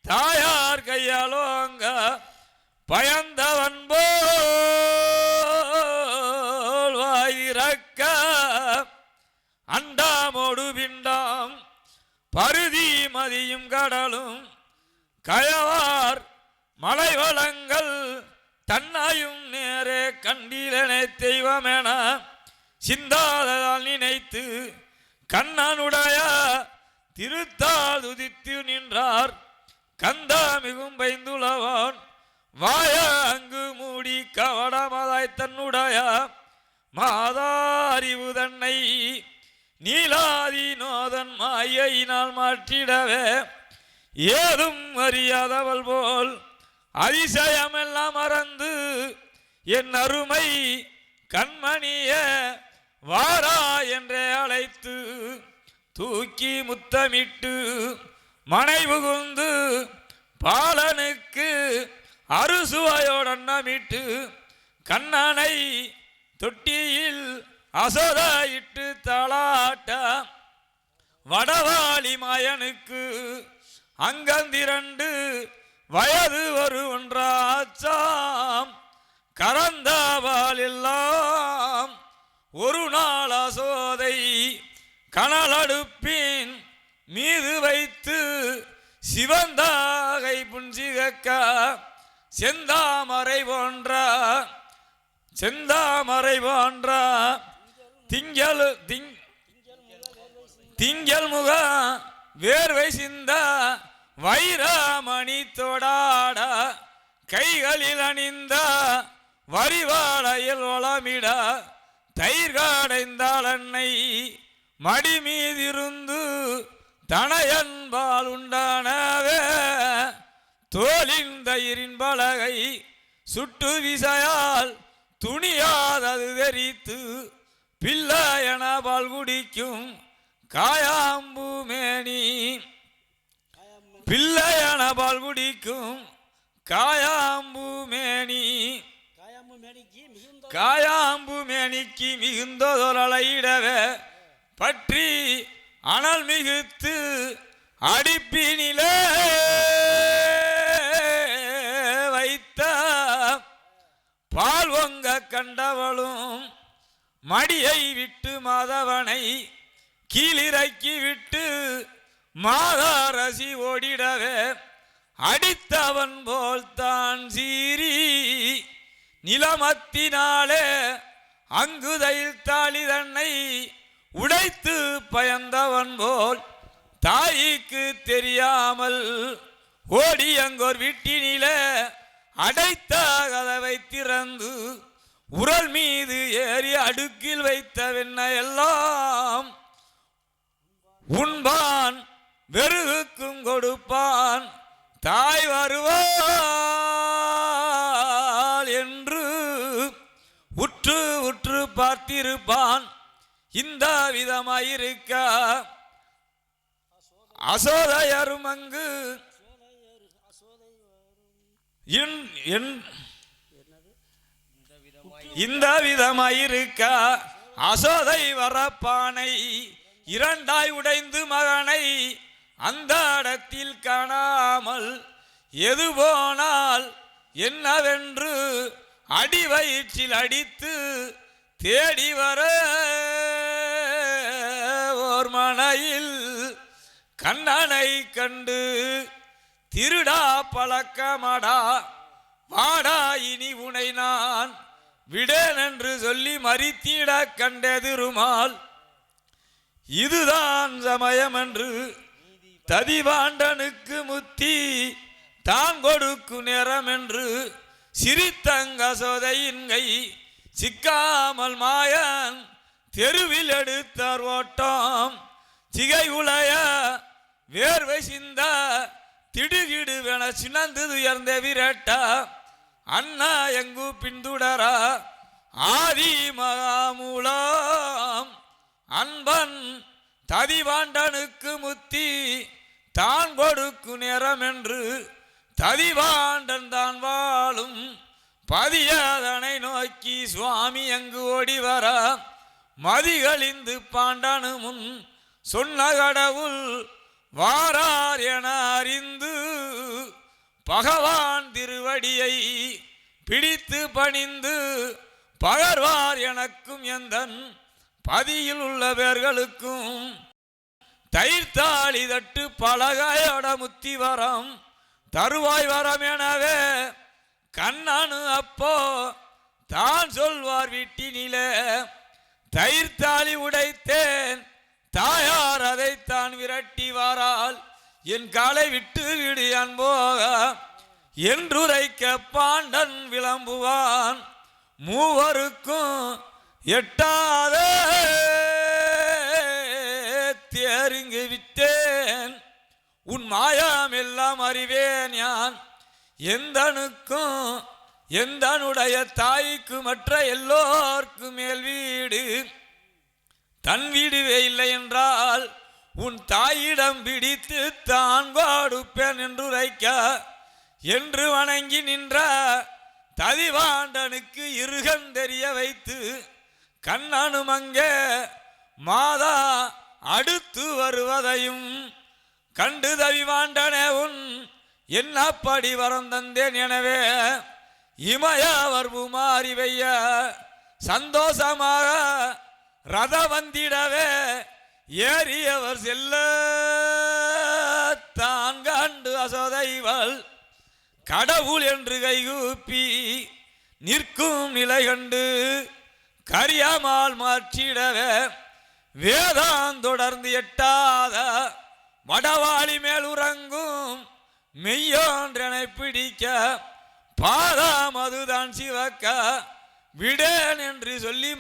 தாயார் கையாலோங்க பயந்தவன் போல் வாயிறக்க அண்டாமோடு பிண்டாம் பருதி மதியும் கடலும் கயவார் மலை வளங்கள் தன்னையும் நேரே கண்டிலனை தெய்வமென சிந்தாததால் நினைத்து கண்ணனுடைய திருத்தால் உதித்து நின்றார் கந்தா மிகும் பைந்துளவான் வாய அங்கு மூடி கவடமதாய் தன்னுடைய மாதாரிவு தன்னை நீலாதிநோதன் மாயினால் மாற்றிடவே ஏதும் அறியாதவள் போல் அதிசயமெல்லாம் மறந்து என் அருமை கண்மணிய வாரா என்றே அழைத்து தூக்கி முத்தமிட்டு மனை புகுந்து பாலனுக்கு அறுசுவையோடன்னமிட்டு கண்ணனை தொட்டியில் அசோதாயிட்டு தாளாட்ட வடவாளி மாயனுக்கு அங்கந்திரண்டு வயது ஒரு ஒன்றாச்சாம் கரந்தாவால் எல்லாம் ஒரு நாள் அசோதை கனலடுப்பின் மீது வைத்து சிவந்தாகை புஞ்சிகக்க செந்தாமரை போன்ற திங்கள் முக வேர்வை சிந்த வைரமணி தோடாட கைகளில் அணிந்த வரிவாளையில் வளமிட தயிர்காடைந்தாள் அன்னை மடி மீதிருந்து தனையன்பால் உண்டானவே தோலின் தயிரின் பலகை சுட்டு விசையால் துணியாதது தெரித்து பிள்ளையன பால் குடிக்கும் காயாம்பு மேனி பிள்ளையன பால் குடிக்கும் காயாம்பு மேனி காயாம்பு மேனிக்கு மிகுந்ததொரலையிடவே பற்றி அனல் மிகுத்து அடிப்பினிலே வைத்த பால் ஒங்க கண்டவளும் மடியை விட்டு மாதவனை கீழிறக்கி விட்டு மாதாரசி ஓடிடவே அடித்தவன் போல் தான் சீறி நிலமத்தினாலே அங்குதையில் தாளி தன்னை உடைத்து பயந்தவன் போல் தாய்க்கு தெரியாமல் ஓடி அங்கோர் வீட்டினிலே அடைத்த கதவை திறந்து உரல் மீது ஏறி அடுக்கில் வைத்த வெண்ணையெல்லாம் உண்பான் வெறுகுக்கும் கொடுப்பான் தாய் வருவாள் என்று உற்று உற்று பார்த்திருப்பான். இந்த விதமாயிருக்க அசோதையரும் அங்கு இந்த விதமாயிருக்க அசோதை வரப்பானை இரண்டாய் உடைந்து மகனை அந்த இடத்தில் காணாமல் எது போனால் என்னவென்று அடிவயிற்றில் அடித்து தேடி வர ஓர் மனையில் கண்ணனை கண்டு திருடா பழக்கமடா வாடா இனி உனை நான் விடேன் என்று சொல்லி மறித்திட கண்டெதிருமால் இதுதான் சமயம் என்று ததிவாண்டனுக்கு முத்தி தான் கொடுக்கு நேரம் என்று சிரித்தங்க சோதையின் கை சிக்காமல் மாயன் தெருவில் எடுத்தார் ஓட்டம் சிகை உளைய வேர்வை சிந்த திடுகிடுவென சினந்து உயர்ந்த விரட்ட அண்ணா எங்கு பின்துடரா ஆதி மகாமூலம் அன்பன் ததிவாண்டனுக்கு முத்தி தான் கொடுக்கு நேரம் என்று ததிவாண்டன் தான் வாழும் பதியாதனை நோக்கி சுவாமி எங்கு ஓடி வர மதிகளிந்து பாண்டனு முன் சொன்ன கடவுள் வாரார் என அறிந்து பகவான் திருவடியை பிடித்து பணிந்து பகர்வார் எனக்கும் எந்தன் பதியில் உள்ள பேர்களுக்கும் தயிர்த்தாளி தட்டு பலகையோட முத்தி வரம் தருவாய் வரம் எனவே கண்ணனு அப்போ தான் சொல்வார் வீட்டினிலே தயிர்த்தாளி உடைத்தேன் தாயார் அதைத்தான் விரட்டி வாரால் என் காலை விட்டு விடு அன்போக என்றுரைக்க பாண்டன் விளம்புவான் மூவருக்கும் எட்டாத தேருங்கு விட்டேன் உன் மாயாம் எல்லாம் அறிவேன் யான் எந்தனுக்கும் எந்தனுடைய தாய்க்கு மற்ற எல்லோர்க்கும் மேல் வீடு தன் வீடுவே இல்லை என்றால் உன் தாயிடம் பிடித்து தான் கொடுப்பேன் என்று உரைக்க என்று வணங்கி நின்ற ததிவாண்டனுக்கு இருகன் தெரிய வைத்து கண்ணனும் அங்கே மாதா அடுத்து வருவதையும் கண்டு தவிவாண்டனே உன் என்னப்படி வரம் தந்தேன் எனவே இமயவர் புமாரி வைய சந்தோஷமாக ரத வந்திடவே ஏறியவர் செல்ல தான் கண்டு அசோதைவள் கடவுள் என்று கைகூப்பி நிற்கும் நிலை கண்டு கரியாமால் மாற்றிடவே வேதான் தொடர்ந்து எட்டாத வடவாளி மேல் உறங்கும் மெய்யோன்றனை பிடிக்க பாதாம் அதுதான் சிவக்க விடேன் என்று சொல்லி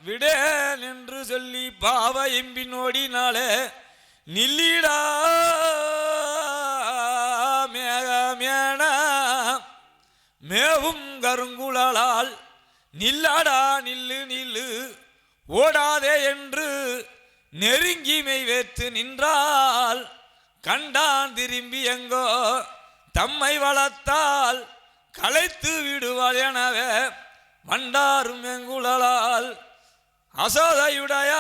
விடேன் என்று சொல்லி பாவ எம்பின் ஓடினாலே நில்லிடா மேகமேன மேவும் கருங்குழலால் நில்லாடா நில்லு நில்லு ஓடாதே என்று நெருங்கிமை வேற்று நின்றால் கண்டான் திரும்பி எங்கோ தம்மை வளர்த்தால் களைத்து விடுவாள் எனவே மண்டாரும் எங்குழலால் அசோதையுடைய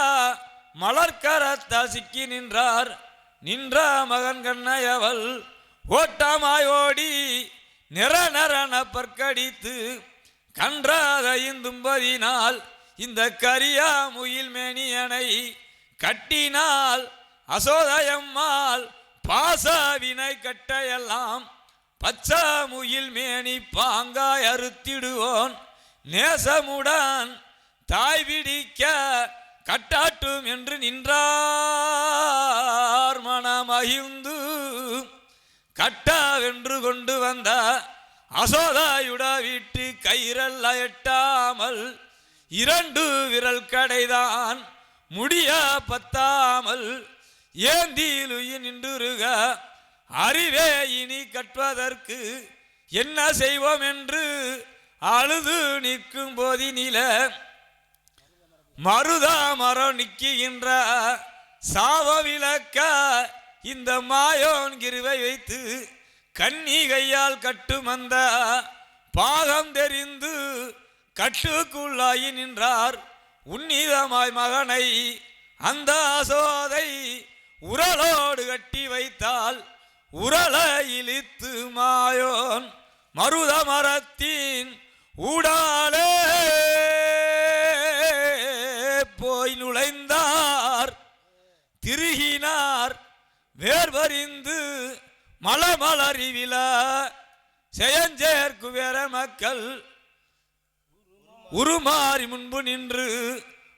மலர்கரத்தால் சிக்கி நின்ற மகன் கண்ணையவள் ஓட்டமாய் ஓடி நிறநரண பற்கடித்து கன்றாத இந்தும்பதினால் இந்த கரியா முயில் மேனியனை கட்டினால் அசோதையம்மாள் பாசவினை கட்டையெல்லாம் பச்சை முயில் மேனி பாங்காய் அறுத்திடுவோன் நேசமுடன் தாய் பிடிக்க கட்டாட்டும் என்று நின்றார் மனமகிழ்ந்து கட்டாவென்று கொண்டு வந்த அசோதாயுட வீட்டு கயிறல்ல எட்டாமல் 2 விரல் கடைதான் முடிய பத்தாமல் ஏந்திலுயின் நின்றுருக அறிவே இனி கட்டுவதற்கு என்ன செய்வோம் என்று அழுது நிற்கும் போதினில மருதா மரம் நிற்கின்ற சாவ விளக்க இந்த மாயோன் கிருவை வைத்து கண்ணி கையால் கட்டுமந்த பாகம் தெரிந்து கட்டுக்குள்ளாகி நின்றார் உன்னிதமாய் மகனை அந்த அசோதை உரலோடு கட்டி வைத்தால் உரலை இழித்து மாயோன் மருத மரத்தின் ஊடாலே போய் நுழைந்தார் திருகினார் வேர்வறிந்து மலமலறிவில செயஞ்சேர்க்கு வேற மக்கள் உருமாறி முன்பு நின்று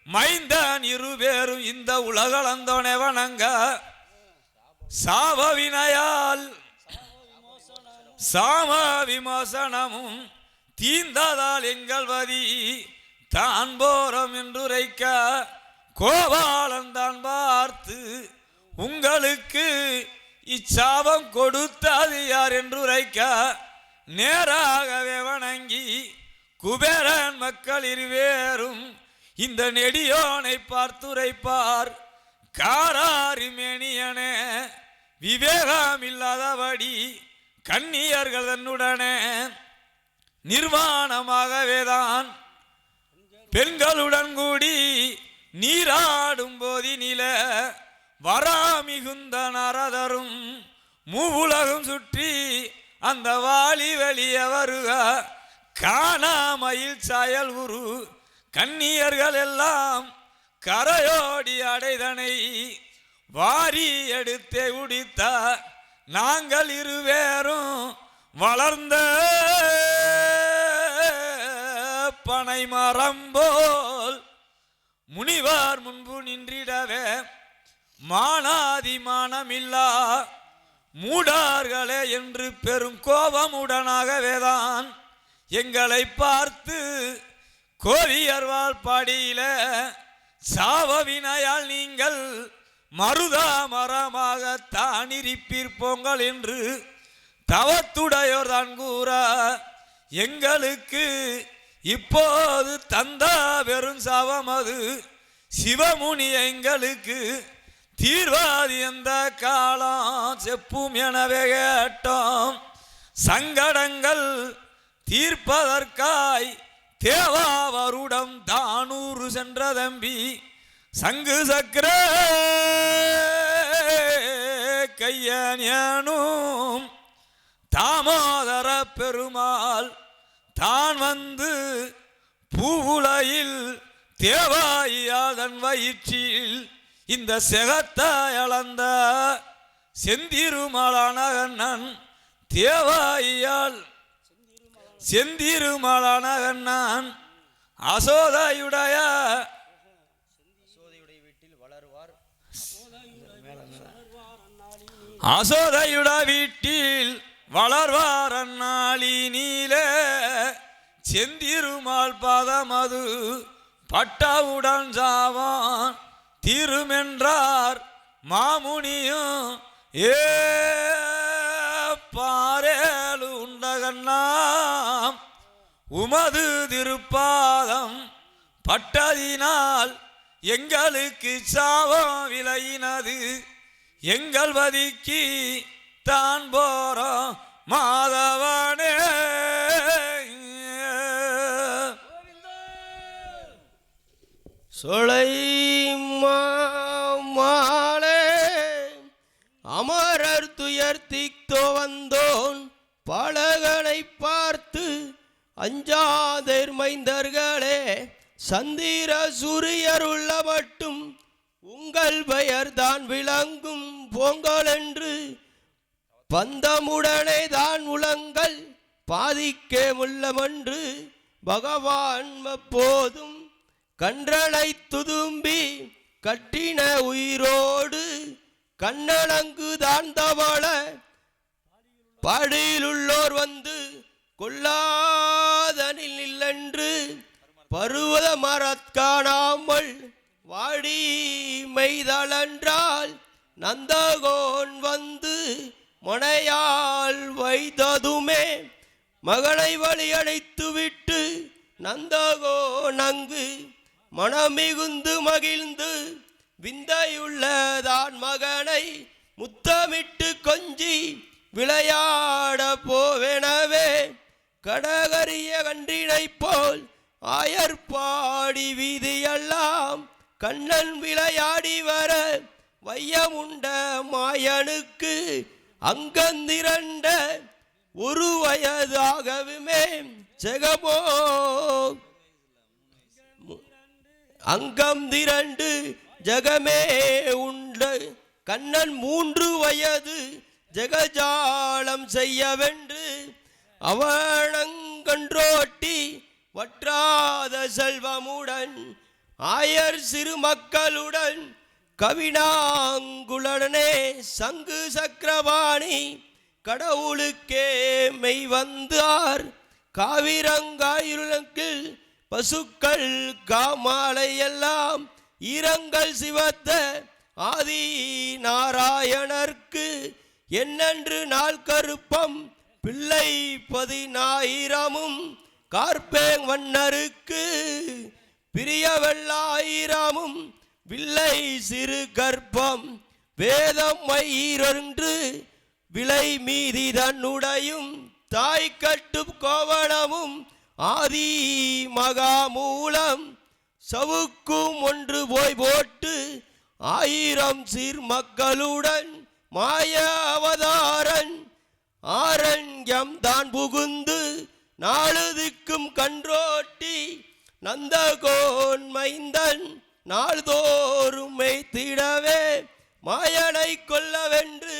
மைந்தான் இருவேரும் இந்த உலகளந்தோனே வணங்க சாவவினையால் சாம விமோசனமும் தீந்ததால் எங்கள் வதி தான் போறோம் என்றுரைக்க கோபாலன் தான் பார்த்து உங்களுக்கு இச்சாபம் கொடுத்தது யார் என்றுரைக்க நேராகவே வணங்கி குபேரன் மக்கள் இருவேரும் இந்த நெடியோனை பார்த்துரைப்பார் காராரி மேனியனே விவேகம் இல்லாதபடி கன்னியர்கள் தன்னுடனே நிர்வாணமாகவேதான் பெண்களுடன் கூடி நீராடும் போதினில வராமிகுந்த நரதரும் மூவுலகம் சுற்றி அந்த வாலி வெளியே வருக காணாமயில் சாயல் உரு கன்னியர்கள் எல்லாம் கரையோடி அடைதனை வாரி எடுத்தே உடித்த நாங்கள் இருவேரும் வளர்ந்த பனை மரம் போல் முனிவார் முன்பு நின்றிடவே மானாதிமானமில்லா மூடார்களே என்று பெரும் கோபமுடனாகவேதான் எங்களை பார்த்து கோவியர்வாள் பாடியில சாவவினையால் நீங்கள் மருதா மரமாகத்தான் இருப்பீர் பொங்கல் என்று தவத்துடையோர் தான் கூற எங்களுக்கு இப்போது தந்தா வெறும் சாவம் அது சிவமுனி எங்களுக்கு தீர்வாதி எந்த காலம் செப்பும் எனவே கேட்டோம் சங்கடங்கள் தீர்ப்பதற்காய் தேவாவருடம் தானூறு சென்ற தம்பி சங்கு சக்கர கையனும் தாமோதர பெருமாள் தான் வந்து பூவுலையில் தேவாயாதன் வயிற்றில் இந்த செகத்தாய் அளந்த செந்திருமலான கண்ணன் தேவாயால் செந்திருமலான கண்ணன் அசோதையுடைய வீட்டில் வளர்வார் அந்நாளினிலே செந்திருமால் பாதமது பட்டவுடன் சாவான் தீருமென்றார் மாமுனியும் ஏ பாரேலு உண்டகண்ணாம் உமது திருப்பாதம் பட்டதினால் எங்களுக்கு சாவம் விளையினது எங்கள் வதிக்கு தான் போறோம் மாதவனே. சொலை மாலே அமரர் துயர்த்தித்தோ வந்தோன் பலகனை பார்த்து அஞ்சாதேர் மைந்தர்களே சந்திர சூரியருள்ள மட்டும் உங்கள் பெயர் தான் விளங்கும் பொங்கல் என்று பந்தமுடனே தான் உலங்கள் பாதிக்கே முள்ளமன்று பகவான் போதும் கன்றனை துதும்பி கட்டின உயிரோடு கண்ணலங்கு தான் தவள பாடியிலுள்ளோர் வந்து கொல்லாதனில் இல்லென்று பருவத மரத்காணாமல் வாடி மெய்தளன்றால் நந்தகோன் வந்து மனையால் வைத்ததுமே மகளை வழி அழைத்து விட்டு நந்தகோன் அங்கு மனமிகுந்து மகிழ்ந்து விந்தையுள்ளதான் மகனை முத்தமிட்டு கொஞ்சி விளையாட போவெனவே கடகரிய கன்றினை போல் ஆயர்பாடி வீதியெல்லாம் கண்ணன் விளையாடி வர வையமுண்ட மாயனுக்கு அங்கந்திரண்ட ஒரு வயதாகவுமே ஜெகமோ அங்கம் திரண்டு ஜெகமே உண்டு கண்ணன் 3 வயது ஜெகஜாலம் செய்யவென்று அவனங்கன்றோட்டி வற்றாத செல்வமுடன் ஆயர் சிறு மக்களுடன் கவினாங்குளனே சங்கு சக்கரவாணி கடவுளுக்கே மெய் வந்தார் காவிரங்காயிருளங்கில் பசுக்கள் காமாலை எல்லாம் ஈரங்கள் சிவத்த ஆதி நாராயணர்க்கு என்னென்று நாள் கருப்பம் பிள்ளை 10,000 கார்பேங் வண்ணருக்கு பிரிய வெள்ளாயிரமும் வில்லை சிறு கர்ப்பம் வேதம் மயிரொன்று விலை மீதி தன்னுடையும் தாய் கட்டும் கோவணமும் ஆதி மகாமூலம் சவுக்கும் ஒன்று போய் போட்டு 1000 சீர் மக்களுடன் மாய அவதாரன் ஆரண்யம் தான் புகுந்து 4 திக்கும் கன்றோட்டி நந்தகோன் மைந்தன் நாள்தோறும் மெய்த்திடவே மாயனை கொல்லவென்று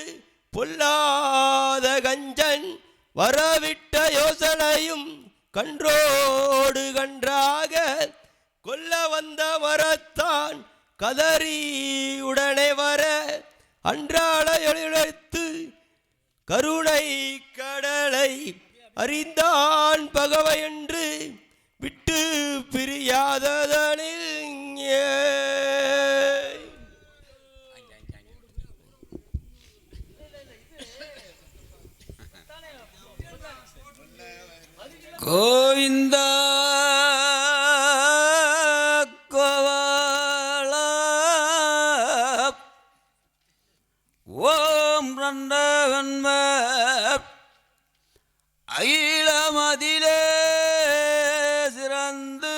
பொல்லாத கஞ்சன் வரவிட்ட யோசனையும் கன்றோடு கன்றாக கொல்ல வந்த மரத்தான் கதறி உடனே வர அன்றாளைத்து கருணை கடலை அறிந்தான் பகவை என்று விட்டு பிரியாததனில் கோவிந்த கோவாள ஓம் ரண்டவன்ம அகிலமதிலே சிறந்து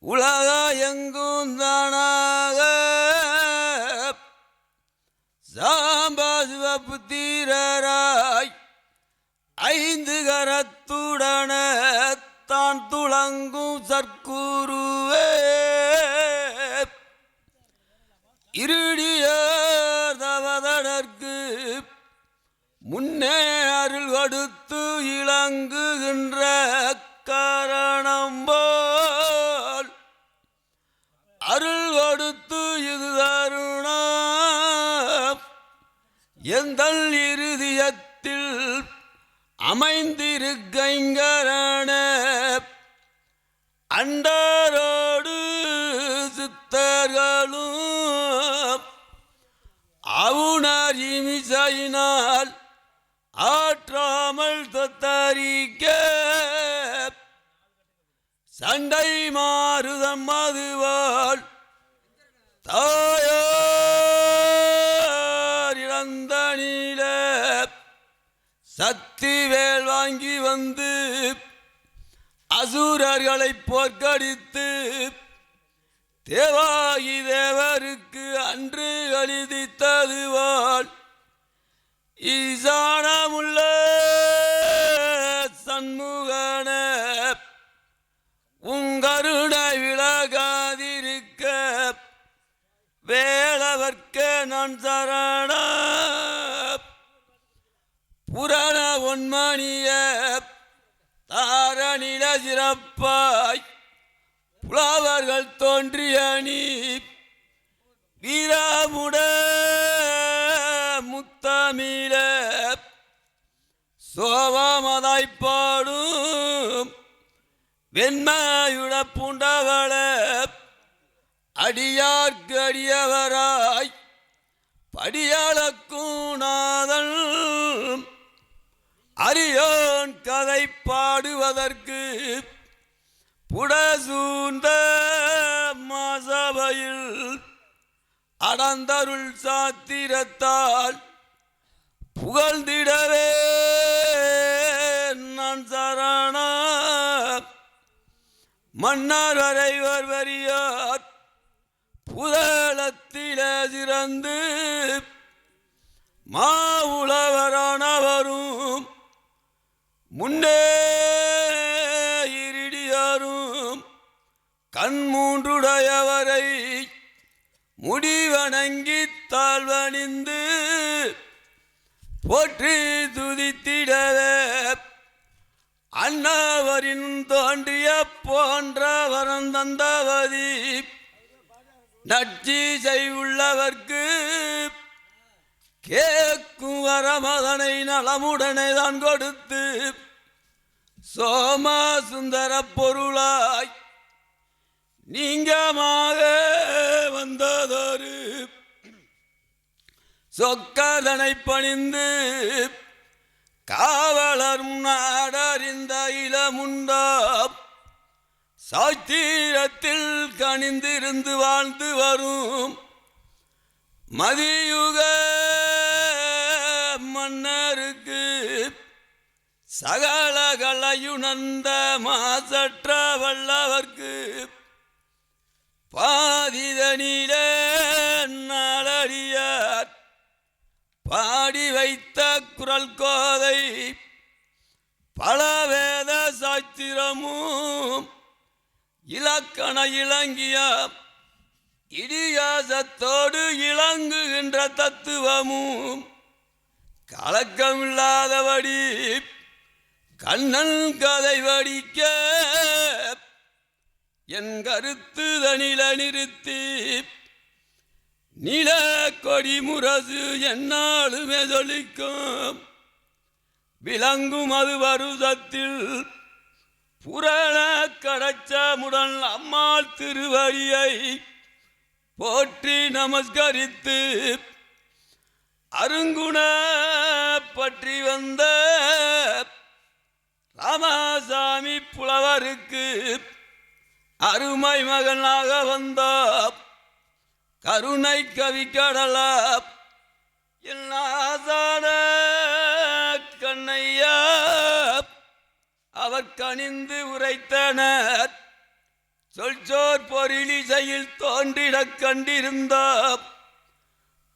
உலக எங்கும் தானாக சாம்பா சிவபுத்திரராய் 5 கரத்துடன தான் துளங்கும் சற்குருவே இருடியார் தவதனர்க்கு முன்னே அருள் கொடுத்து இளங்குகின்ற காரணம் போல் அருள் கொடுத்து இது தருணம் எந்தல் இருதயத்தில் அமைந்திருக்கைங்கரண அண்டரோடு சித்தர்களும் அவுணர் இமிசையினால் ஆற்றாமல் சொத்தரிக்க சண்டை மாறுதம் மதுவாள் தாயார் இழந்த நீல சக்திவேல் வாங்கி வந்து அசுரர்களை போர்க்கடித்து தேவாகி தேவருக்கு அன்று அளித்ததுவாள் ஈசானமுள்ள சண்முகன உங்கருணை விலகாதிருக்க வேளவர்க்க நான் சரண புராண ஒன்மணிய தாரணில சிறப்பாய் புலவர்கள் தோன்றிய நீ வீரமுட முத்தமிழ சோவமதாய்ப்பாடும் வெண்மையுட பூண்டவள அடியார்க்கு அடியவராய் படியாளக்கூநாதன் அரியோன் கதை பாடுவதற்கு புடசூந்த மாசபையில் அடந்தருள் சாத்திரத்தால் புகழ்ந்திடவே நான் சரண மன்னர் வரைவர் வரியார் புதளத்திலே சிறந்து மாவுளவரானவரும் முன்னே இருடியாரும் கண்மூன்றுடையவரை முடிவணங்கி தாழ்வணிந்து போற்றி துதித்திடவே அன்னவரின் தோன்றிய போன்ற வரம் தந்தவதி நட்சீசை உள்ளவர்க்கு கேக்கும் வரமதனை நலமுடனே தான் கொடுத்து சோமா சுந்தர பொருளாய் நீங்கமாக வந்ததொரு சொக்கதனை பணிந்து காவலரும் நாடறிந்த இளமுண்டாம் சாத்திரத்தில் கணிந்திருந்து வாழ்ந்து வரும் மதியுக மன்னருக்கு சகல கலையுணர்ந்த மாசற்ற வல்லவர்க்கு பாதிதனில நாளடியார் பாடி வைத்த குரல் கோதை பலவேத சாத்திரமும் இலக்கண இளங்கிய இடியாசத்தோடு இளங்குகின்ற தத்துவமும் கலக்கமில்லாதபடி கண்ணன் கதை வடிக்க என் கருத்து தனில நிறுத்தி நில கொடி முரசு என்னாலுமே ஜொலிக்கும் விளங்கும் அது வருஷத்தில் புரண கடச்சமுடன் அம்மாள் திருவடியை போற்றி நமஸ்கரித்து அருங்குண பற்றி வந்த ராமசாமி புலவருக்கு அருமை மகனாக வந்த கருணை கவி கடல என்னாசான கண்ணையா அவர் கனிந்து உரைத்தனர் சொல்சோர் பொருளிசையில் தோன்றிடக் கண்டிருந்த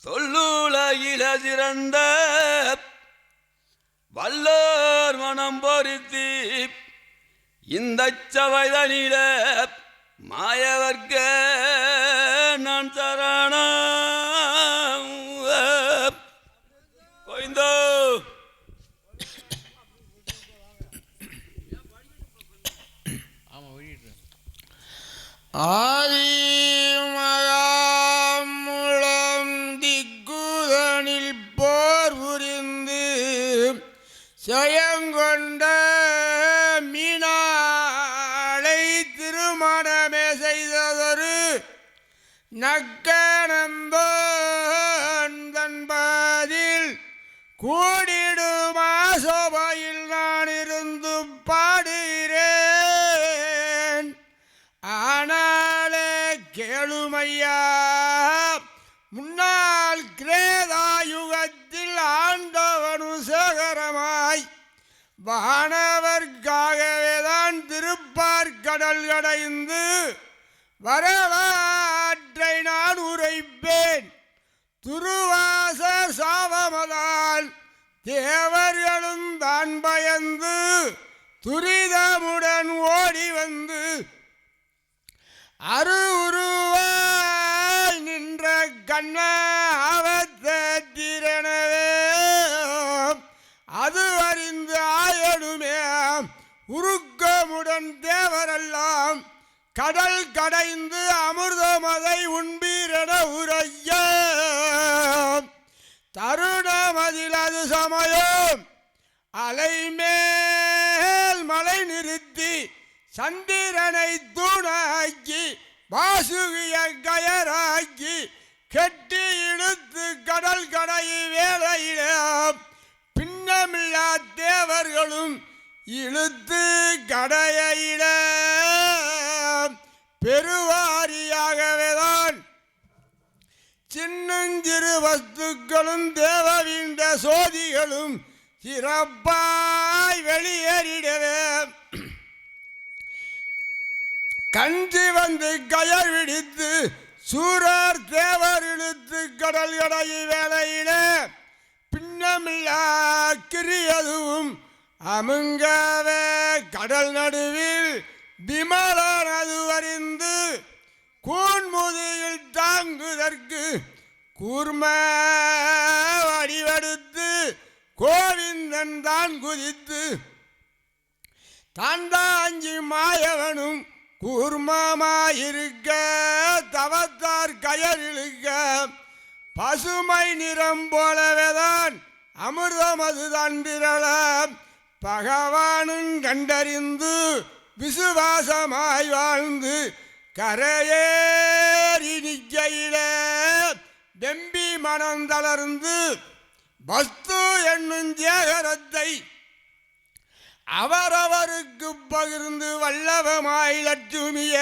தொல்லுலகில சிறந்த வல்லோர் மனம் பொருத்தி இந்த சவைதனில மாயவர்க்க நான் சரண கோவிந்தோ. ஆதிமகாமுளம் திக்குதனில் போர் புரிந்து செயங்கொண்ட மீனாளை திருமணமே செய்ததொரு நக்கனந்தோன் தன்பதில் கூடிடுமா சோபையில் நான் வானவர்க்காகவேதான் திருப்பார் கடல் கடைந்து வரலாற்றை நான் உரைப்பேன். துருவாச சாபமதால் தேவர்களும் தான் பயந்து துரிதமுடன் ஓடி வந்து அருவுருவாய் நின்ற கண்ணாவத்திரனவே அது அறிந்து ஆயனுமே உருக்கமுடன் தேவரெல்லாம் கடல் கடைந்து அமிர்தமதை உண்பீரென உரைய தருணமதில் அது சமயம் அலைமேல் மலை நிறுத்தி சந்திரனை தூணாக்கி வாசுகிய கயராக்கி கெட்டி இழுத்து கடல் கடை வேளையிலே பின்னமில்லா தேவர்களும் இழுத்து கடையில பெருவாரியாகவேதான் சின்னஞ்சிறு வஸ்துக்களும் தேவவீண்ட சோதிகளும் சிறப்பாய் வெளியேறிடவே கஞ்சி வந்து கயர் விடித்து சூரர் தேவர் இழுத்து கடல் கடை வேளையிலே பின்னமில்லா கிரியதுவும் அமுங்கவே கடல் நடுவில் விமலனது அறிந்து கூன்முதியில் தாங்குதற்கு கூர்ம வடிவெடுத்து கோவிந்தன் தான் குதித்து தாண்டாஞ்சி மாயவனும் கூர்மமாயிருக்க தவத்தார் கயரிழுக்க பசுமை நிறம் போலவேதான் அமிர்தமது தந்திரள பகவானும் கண்டறிந்து விசுவாசமாய் வாழ்ந்து கரையேறி நிற்கையில வெம்பி மனம் தளர்ந்து வஸ்து என்னும் சேகரத்தை அவரவருக்கு பகிர்ந்து வல்லவமாய் லட்சுமிய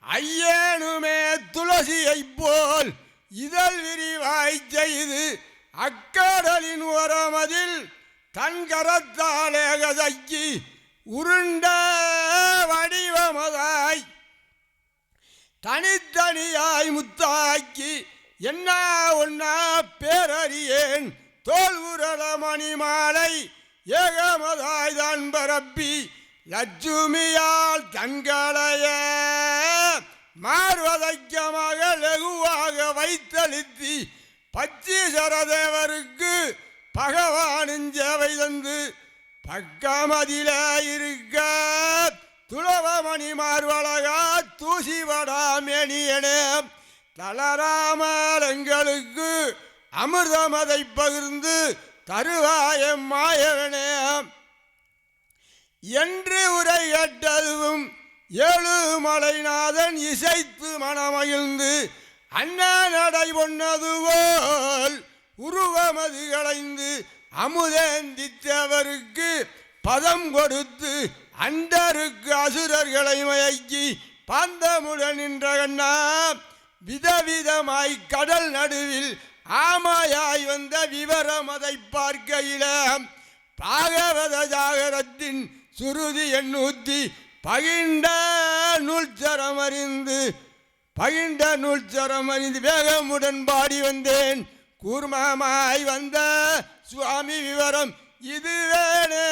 ஐயனுமே துளசியைப் போல் இதழ் விரிவாய் செய்து அக்கடலின் ஓரமதில் தன் கரத்தாலே கசக்கி உருண்ட வடிவமதாய் தனித்தனியாய் முத்தாக்கி என்ன ஒன்னா பேரறியேன் தோல் உரள மணிமாலை ஏகமதாய் தான் பரப்பி லட்சுமியால் தங்களைய மார்வதைக்கமாக லகுவாக வைத்தளித்தி பச்சீசரதேவருக்கு பகவானின் சேவை தந்து பக்கமதில இருக்க துளவமணி மார்வழகா தூசிவடாமேனியனே தளராமல் எங்களுக்கு அமிர்தமதை பகிர்ந்து தருவாயம் மாயவனே என்று உரை கேட்டதும் ஏழுமலைநாதன் இசைத்து மனமகிழ்ந்து அண்ணா நடை பொன்னது போல் உருவமது களைந்து அமுதேந்தித்தவருக்கு பதம் கொடுத்து அண்டருக்கு அசுரர்களை மயக்கி பாந்தமுடன் நின்ற கண்ணா விதவிதமாய் கடல் நடுவில் ஆமாயாய் வந்த விவரமதை பார்க்கையில பாகவத ஜாகரத்தின் சுருதி எண்ணூத்தி பகிண்ட நூல்சரம் அறிந்து வேகமுடன் பாடி வந்தேன் கூர்மமாய் வந்த சுவாமி விவரம் இது வேணே